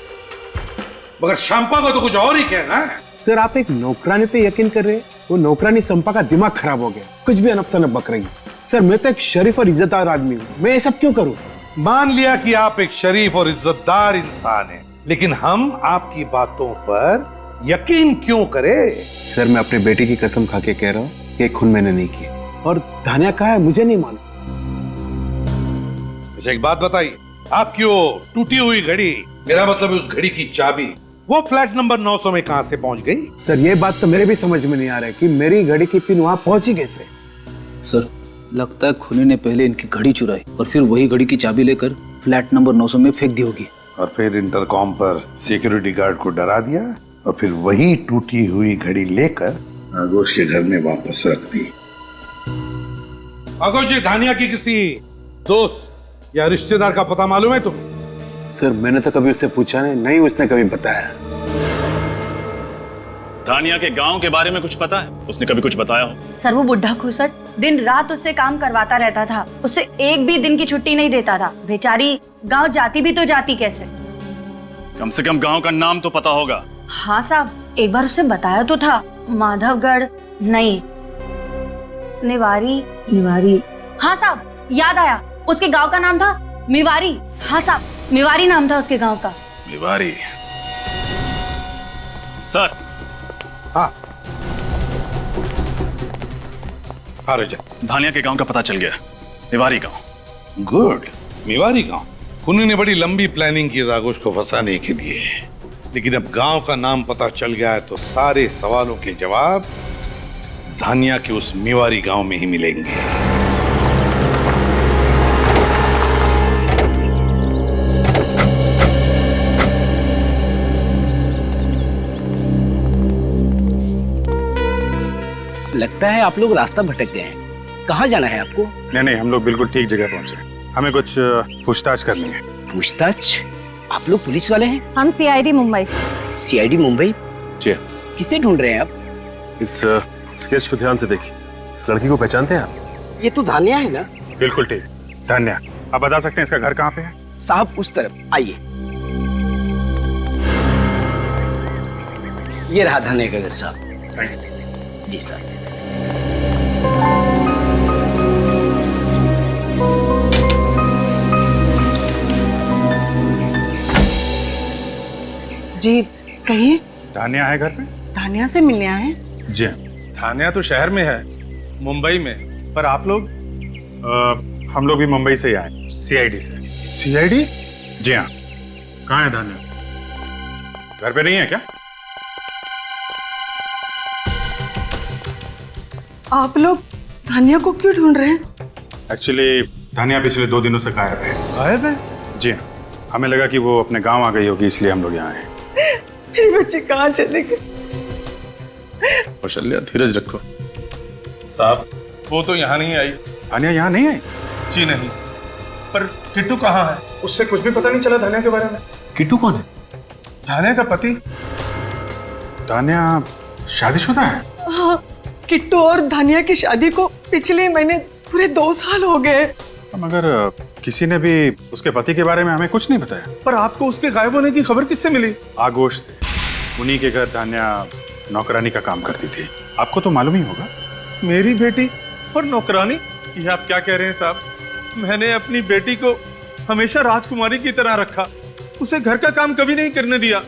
मगर शंपा को तो कुछ और ही कहना है। सर आप एक नौकरानी पे यकीन कर रहे हैं? वो नौकरानी संपा का दिमाग खराब हो गया, कुछ भी अनपसनप बक रही है। सर मैं तो एक शरीफ और इज्जतदार आदमी हूँ, मैं ये सब क्यों करूँ? मान लिया कि आप एक शरीफ और इज्जतदार इंसान हैं, लेकिन हम आपकी बातों पर यकीन क्यों करें? सर मैं अपने बेटे की कसम खा के कह रहा हूँ कि खून मैंने नहीं किया, और धानिया कहाँ है मुझे नहीं मालूम। अच्छा एक बात बताइए, आपकी वो टूटी हुई घड़ी, मेरा मतलब उस घड़ी की चाबी वो फ्लैट नंबर 900 में कहां से पहुंच गई? सर ये बात तो मेरे भी समझ में नहीं आ रहा है कि मेरी घड़ी की पिन वहां पहुंची कैसे। सर लगता है खूनी ने पहले इनकी घड़ी चुराई और फिर वही घड़ी की चाबी लेकर फ्लैट नंबर 900 में फेंक दी होगी, और फिर इंटरकॉम पर सिक्योरिटी गार्ड को डरा दिया और फिर वही टूटी हुई घड़ी लेकर आगोश के घर में वापस रख दी। आगोश जी, धानिया की किसी दोस्त या रिश्तेदार का पता मालूम है तुम्हें? सर मैंने तो कभी उससे पूछा नहीं, उसने कभी बताया। धानिया के गांव के बारे में कुछ पता है? उसने कभी कुछ बताया हो? सर वो बुढ़ा खुसट दिन रात उससे काम करवाता रहता था, उसे एक भी दिन की छुट्टी नहीं देता था। बेचारी गांव जाती भी तो जाती कैसे? कम से कम गांव का नाम तो पता होगा। हाँ साहब, एक बार उससे बताया तो था, माधवगढ़ नहीं, निवारी। हाँ साहब याद आया, उसके गांव का नाम था मिवारी। हाँ साहब मिवारी नाम था उसके गांव का। मिवारी। सर। हाँ राजा, धानिया के गांव का पता चल गया, मिवारी गांव। गुड, मिवारी गांव। खूनी ने बड़ी लंबी प्लानिंग की आगोश को फंसाने के लिए, लेकिन अब गांव का नाम पता चल गया है तो सारे सवालों के जवाब धानिया के उस मिवारी गांव में ही मिलेंगे। लगता है आप लोग रास्ता भटक गए हैं। कहाँ जाना है आपको? नहीं, हम लोग बिल्कुल ठीक जगह पहुंचे। हमें कुछ पूछताछ करनी है। पूछताछ? आप लोग पुलिस वाले हैं? हम सीआईडी मुंबई। सीआईडी मुंबई? जी। किसे ढूंढ रहे हैं आप? इस स्केच को ध्यान से देखिए, इस लड़की को पहचानते हैं आप? ये तो धानिया है ना? बिल्कुल ठीक, धानिया। आप बता सकते हैं इसका घर कहाँ पे है? साहब उस तरफ आइए। ये रहा धानिया का घर साहब। जी साहब। जी कहिए। धानिया है घर पे? धानिया से मिलने आए हैं? जी। धानिया तो शहर में है, मुंबई में, पर आप लोग? हम लोग भी मुंबई से ही आए, सीआईडी से। सीआईडी? जी हाँ। कहाँ है धानिया? घर पे नहीं है क्या? आप लोग धानिया को क्यों ढूंढ रहे हैं? एक्चुअली धानिया पिछले 2 दिनों से गायब है। गायब है? जी हाँ, हमें लगा कि वो अपने गांव आ गई होगी, इसलिए हम लोग यहाँ आए। मेरे बच्चे कहाँ चले गए? कौशल्या धीरज रखो। साहब वो तो यहाँ नहीं आई। धानिया यहाँ नहीं आई? जी नहीं। पर किट्टू कहाँ है? उससे कुछ भी पता नहीं चला धानिया के बारे में। किट्टू कौन है? धानिया का पति। धानिया शादीशुदा है? हाँ, किट्टू और धानिया की शादी को पिछले महीने पूरे 2 साल हो गए। मगर किसी ने भी उसके पति के बारे में हमें कुछ नहीं बताया। पर आपको उसके गायब होने की खबर किससे मिली? आगोश से। उन्हीं के घर धानिया नौकरानी का काम करती थी, आपको तो मालूम ही होगा। मेरी बेटी और नौकरानी? ये आप क्या कह रहे हैं साहब? मैंने अपनी बेटी को हमेशा राजकुमारी की तरह रखा, उसे घर का काम कभी नहीं करने दिया।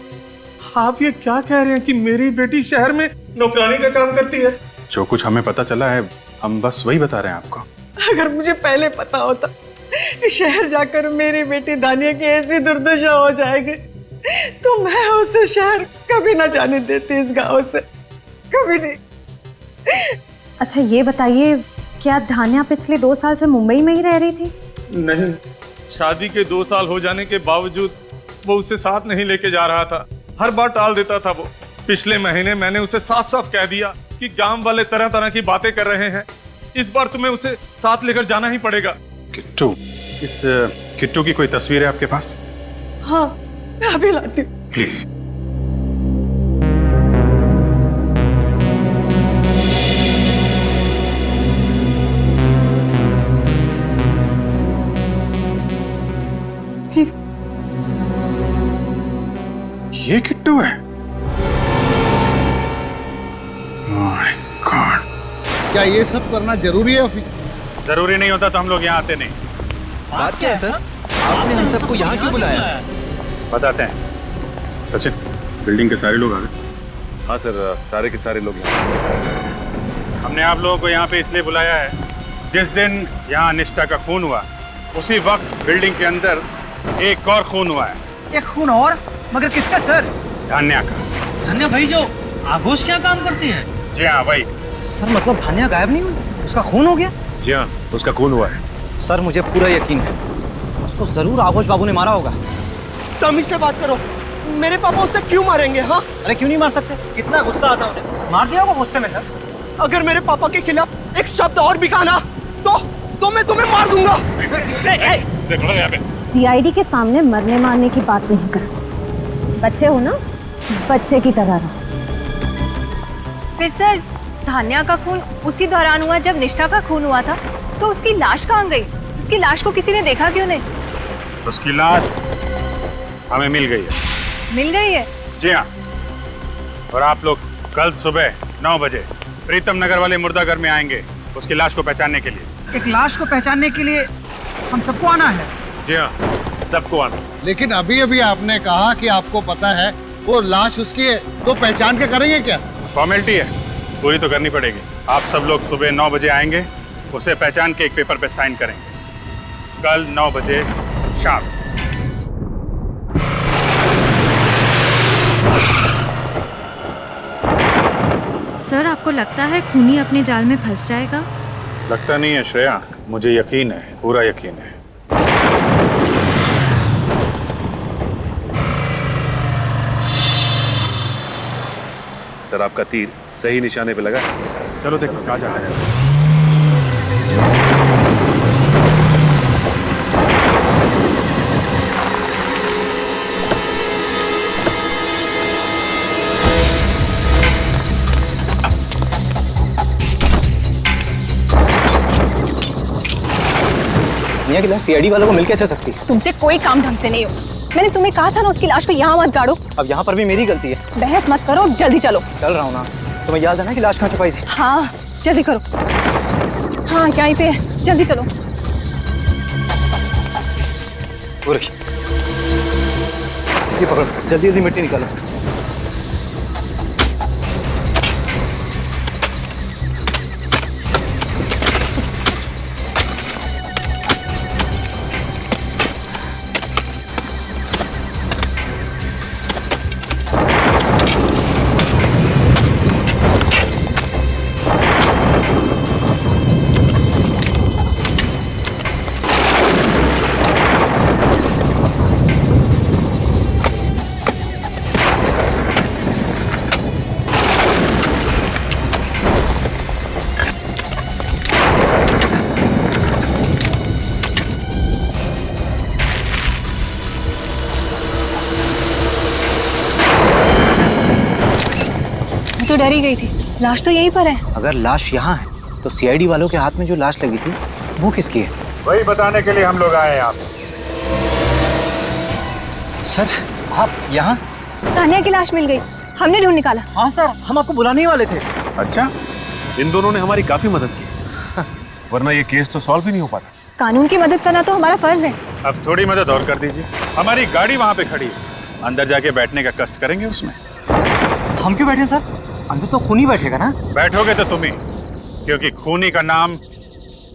आप ये क्या कह रहे हैं कि मेरी बेटी शहर में नौकरानी का काम करती है? जो कुछ हमें पता चला है हम बस वही बता रहे हैं आपको। अगर मुझे पहले पता होता कि शहर जाकर मेरी बेटी धानिया की ऐसी दुर्दशा हो जाएगी तो मैं उसे शहर कभी ना जाने देती, इस गांव से कभी नहीं। अच्छा ये बताइए, क्या धानिया पिछले 2 साल से मुंबई में ही रह रही थी? नहीं, शादी के 2 साल हो जाने के बावजूद वो उसे साथ नहीं लेके जा रहा था, हर बार टाल देता था वो। पिछले महीने मैंने उसे साफ साफ कह दिया कि गांव वाले तरह तरह की बातें कर रहे हैं, इस बार तुम्हें उसे साथ लेकर जाना ही पड़ेगा। किट्टू, इस किट्टू की कोई तस्वीर है आपके पास? हाँ, मैं अभी लाती हूँ। प्लीज। ये किट्टू है? क्या ये सब करना जरूरी है ऑफिसर? जरूरी नहीं होता तो हम लोग यहाँ आते नहीं। बात क्या है सर? आपने हम सबको यहाँ क्यों बुलाया? बताते हैं। सचिन, बिल्डिंग के सारे लोग आ गए? हाँ सर, सारे के सारे लोग यहाँ। हमने आप लोगों को यहाँ पे इसलिए बुलाया है, जिस दिन यहाँ निष्ठा का खून हुआ उसी वक्त बिल्डिंग के अंदर एक और खून हुआ है। एक खून और? मगर किसका सर? धान्या का। धान्या भाई जो आघोष क्या काम करती है? जी हाँ वही। सर मतलब धान्या गायब नहीं हुई, उसका खून हो गया? जी हाँ, उसका खून हुआ है। सर मुझे पूरा यकीन है उसको जरूर आघोष बाबू ने मारा होगा। तमीज से बात करो, मेरे पापा उससे क्यों मारेंगे? हाँ, अरे क्यों नहीं मार सकते? कितना गुस्सा आता है, मार दिया होगा गुस्से में सर। अगर मेरे पापा के खिलाफ एक शब्द और भी कहा ना तो मैं तुम्हें मार दूंगा। सीआईडी के सामने मरने मारने की बात नहीं कर, बच्चे हो ना, बच्चे की तरह रहो। फिर सर धान्या का खून उसी दौरान हुआ जब निष्ठा का खून हुआ था, तो उसकी लाश कहाँ गई? उसकी लाश को किसी ने देखा क्यों नहीं? उसकी लाश हमें मिल गई है। मिल गई है? जी हाँ, और आप लोग कल सुबह 9 बजे प्रीतम नगर वाले मुर्दाघर में आएंगे उसकी लाश को पहचानने के लिए। एक लाश को पहचानने के लिए हम सबको आना है? जी हाँ, सबको आना। लेकिन अभी अभी आपने कहा कि आपको पता है वो लाश उसकी है, तो पहचान के करेंगे क्या? फॉर्मेलिटी है, पूरी तो करनी पड़ेगी। आप सब लोग सुबह 9 बजे आएंगे, उसे पहचान के एक पेपर पे साइन करेंगे। कल 9 बजे शाम। सर आपको लगता है खूनी अपने जाल में फंस जाएगा? लगता नहीं है श्रेया, मुझे यकीन है, पूरा यकीन है। सर आपका तीर सही निशाने पे लगा। चलो देखो कहाँ जा रहा है। धान्या की लाश सीआईडी वालों को मिल कैसे सकती? तुमसे कोई काम ढंग से नहीं हो। मैंने तुम्हें कहा था ना उसकी लाश को यहाँ मत गाड़ो। अब यहाँ पर भी मेरी गलती है। बहस मत करो, जल्दी चलो। चल रहा हूँ ना। तुम्हें याद है ना कि लाश कहाँ छुपाई थी? हाँ जल्दी करो। हाँ यहीं पे है, जल्दी चलो। ये पकड़ो, जल्दी जल्दी मिट्टी निकालो। तो डर ही गई थी, लाश तो यहीं पर है। अगर लाश यहाँ है तो सीआईडी वालों के हाथ में जो लाश लगी थी वो किसकी है? वही बताने के लिए हम लोग आए हैं आप। सर आप यहाँ? धान्या की लाश मिल गई, हमने ढूंढ निकाला। हाँ सर, हम आपको बुलाने ही वाले थे। अच्छा, इन दोनों ने हमारी काफी मदद की, वरना ये केस तो सॉल्व ही नहीं हो पाता। कानून की मदद करना तो हमारा फर्ज है। अब थोड़ी मदद और कर दीजिए। हमारी गाड़ी वहाँ पे खड़ी है, अंदर जाके बैठने का कष्ट करेंगे उसमें। हम क्यों बैठे सर? अंदर तो खूनी बैठेगा ना? बैठोगे तो तुम ही, क्योंकि खूनी का नाम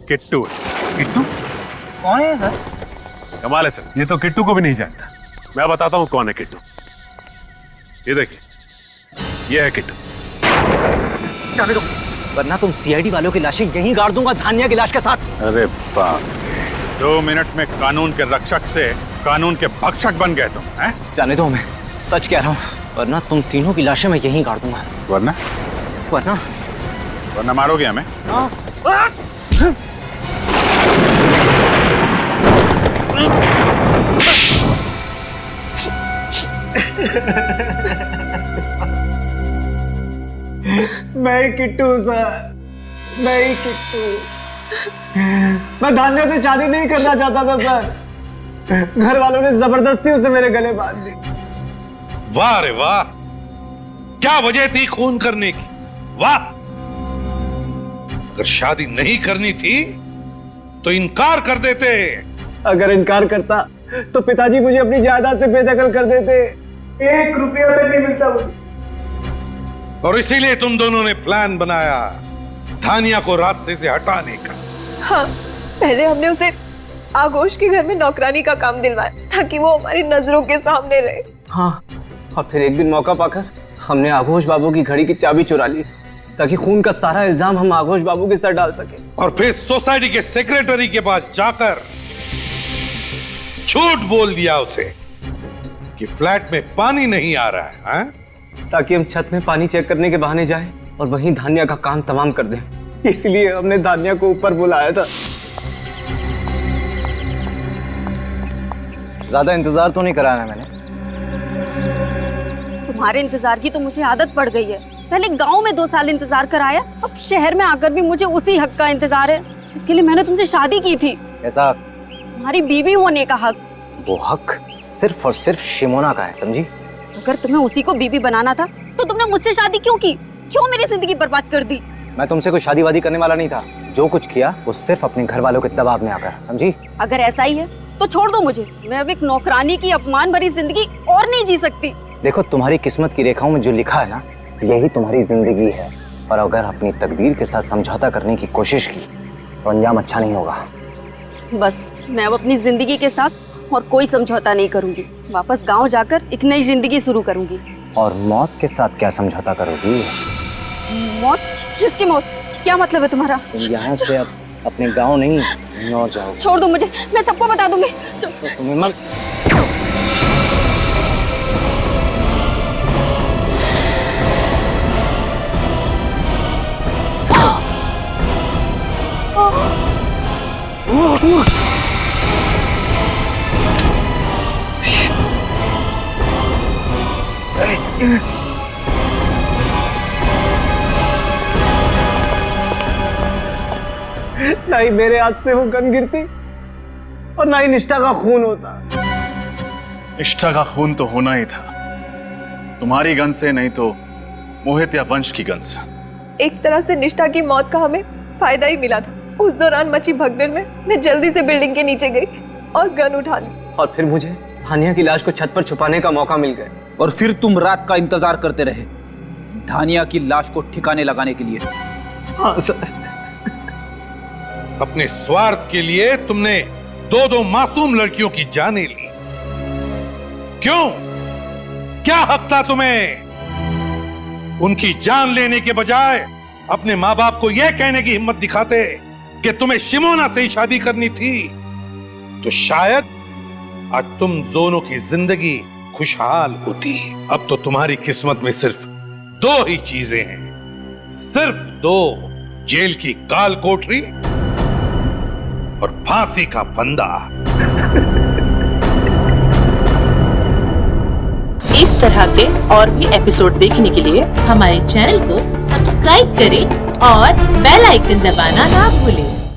किट्टू है। किट्टू? कौन है सर? कमाल है सर, ये तो किट्टू को भी नहीं जानता। मैं बताता हूँ कौन है किट्टू। ये देखिए, ये है किट्टू। जाने दो, वरना तुम सीआईडी वालों की लाशें यहीं गाड़ दूंगा धान्या की लाश के साथ। अरे बाप, 2 मिनट में कानून के रक्षक से कानून के भक्षक बन गए तुम, हैं? जाने दो, मैं सच कह रहा हूँ, वरना तुम तीनों की लाशें मैं यहीं गाड़ दूंगा। वरना? वरना मारोगे हमें? मैं किट्टू सर, मैं किट्टू। मैं धान्या से शादी नहीं करना चाहता था सर, घर वालों ने जबरदस्ती उसे मेरे गले बांध दी। वाह रे वाह, क्या वजह थी खून करने की? वाह, अगर शादी नहीं करनी थी तो इनकार कर देते। अगर इनकार करता तो पिताजी मुझे अपनी जायदाद से बेदखल कर देते। 1 रुपया तक नहीं मिलता मुझे। और इसीलिए तुम दोनों ने प्लान बनाया धानिया को रास्ते से हटाने का। हाँ, पहले हमने उसे आगोश के घर में नौकरानी का काम दिलवाया ताकि वो हमारी नजरों के सामने रहे। हाँ, और फिर एक दिन मौका पाकर हमने आगोश बाबू की घड़ी की चाबी चुरा ली ताकि खून का सारा इल्जाम हम आगोश बाबू के सर डाल सके। और फिर सोसाइटी के सेक्रेटरी के पास जाकर झूठ बोल दिया उसे कि फ्लैट में पानी नहीं आ रहा है, हाँ? ताकि हम छत में पानी चेक करने के बहाने जाएं और वहीं धान्या का काम तमाम कर दें। इसलिए हमने धान्या को ऊपर बुलाया था। ज्यादा इंतजार तो नहीं कराया मैंने। तुम्हारे इंतजार की तो मुझे आदत पड़ गई है। पहले गांव में 2 साल इंतजार कराया, अब शहर में आकर भी मुझे उसी हक का इंतजार है जिसके लिए मैंने तुमसे शादी की थी। ऐसा तुम्हारी बीवी होने का हक। वो हक सिर्फ और सिर्फ शिमोना का है, समझी? अगर तुम्हें उसी को बीवी बनाना था तो तुमने मुझसे शादी क्यों की? क्यों मेरी जिंदगी बर्बाद कर दी? मैं तुमसे कोई शादी वादी करने वाला नहीं था। जो कुछ किया वो सिर्फ अपने घर वालों के दबाव में आकर, समझी? अगर ऐसा ही है तो छोड़ दो मुझे। मैं अब एक नौकरानी की अपमान भरी जिंदगी और नहीं जी सकती। देखो, तुम्हारी किस्मत की रेखाओं में जो लिखा है ना, यही तुम्हारी जिंदगी है। और अगर अपनी तकदीर के साथ समझौता करने की कोशिश की तो अंजाम अच्छा नहीं होगा। बस मैं अब अपनी जिंदगी के साथ और कोई समझौता नहीं करूंगी। वापस गांव जाकर एक नई जिंदगी शुरू करूंगी। और मौत के साथ क्या समझौता करोगी? मौत? किसकी मौत? क्या मतलब है तुम्हारा? तुम यहाँ से अब अपने गांव नहीं कहीं और जाओ। छोड़ दो मुझे, मैं सबको बता दूंगी। तो तुम्हें मत ना ही मेरे हाथ से वो गन गिरती और ना ही निष्ठा का खून होता। निष्ठा का खून तो होना ही था, तुम्हारी गन से नहीं तो मोहित या वंश की गन से। एक तरह से निष्ठा की मौत का हमें फायदा ही मिला था। उस दौरान मची भगदड़ में मैं जल्दी से बिल्डिंग के नीचे गई और गन उठा ली। और फिर मुझे धानिया की लाश को छत पर छुपाने का मौका मिल गया। और फिर तुम रात का इंतजार करते रहे धानिया की लाश को ठिकाने लगाने के लिए। हाँ सर। अपने स्वार्थ के लिए तुमने 2 मासूम लड़कियों की जानें ली। क्यों? क्या हक था तुम्हें? उनकी जान लेने के बजाय अपने माँ बाप को यह कहने की हिम्मत दिखाते कि तुम्हें शिमोना से ही शादी करनी थी, तो शायद आज तुम दोनों की जिंदगी खुशहाल होती। अब तो तुम्हारी किस्मत में सिर्फ 2 ही चीजें हैं, सिर्फ 2, जेल की काल कोठरी और फांसी का फंदा। इस तरह के और भी एपिसोड देखने के लिए हमारे चैनल को सब्सक्राइब करें और बेल आइकन दबाना ना भूलें।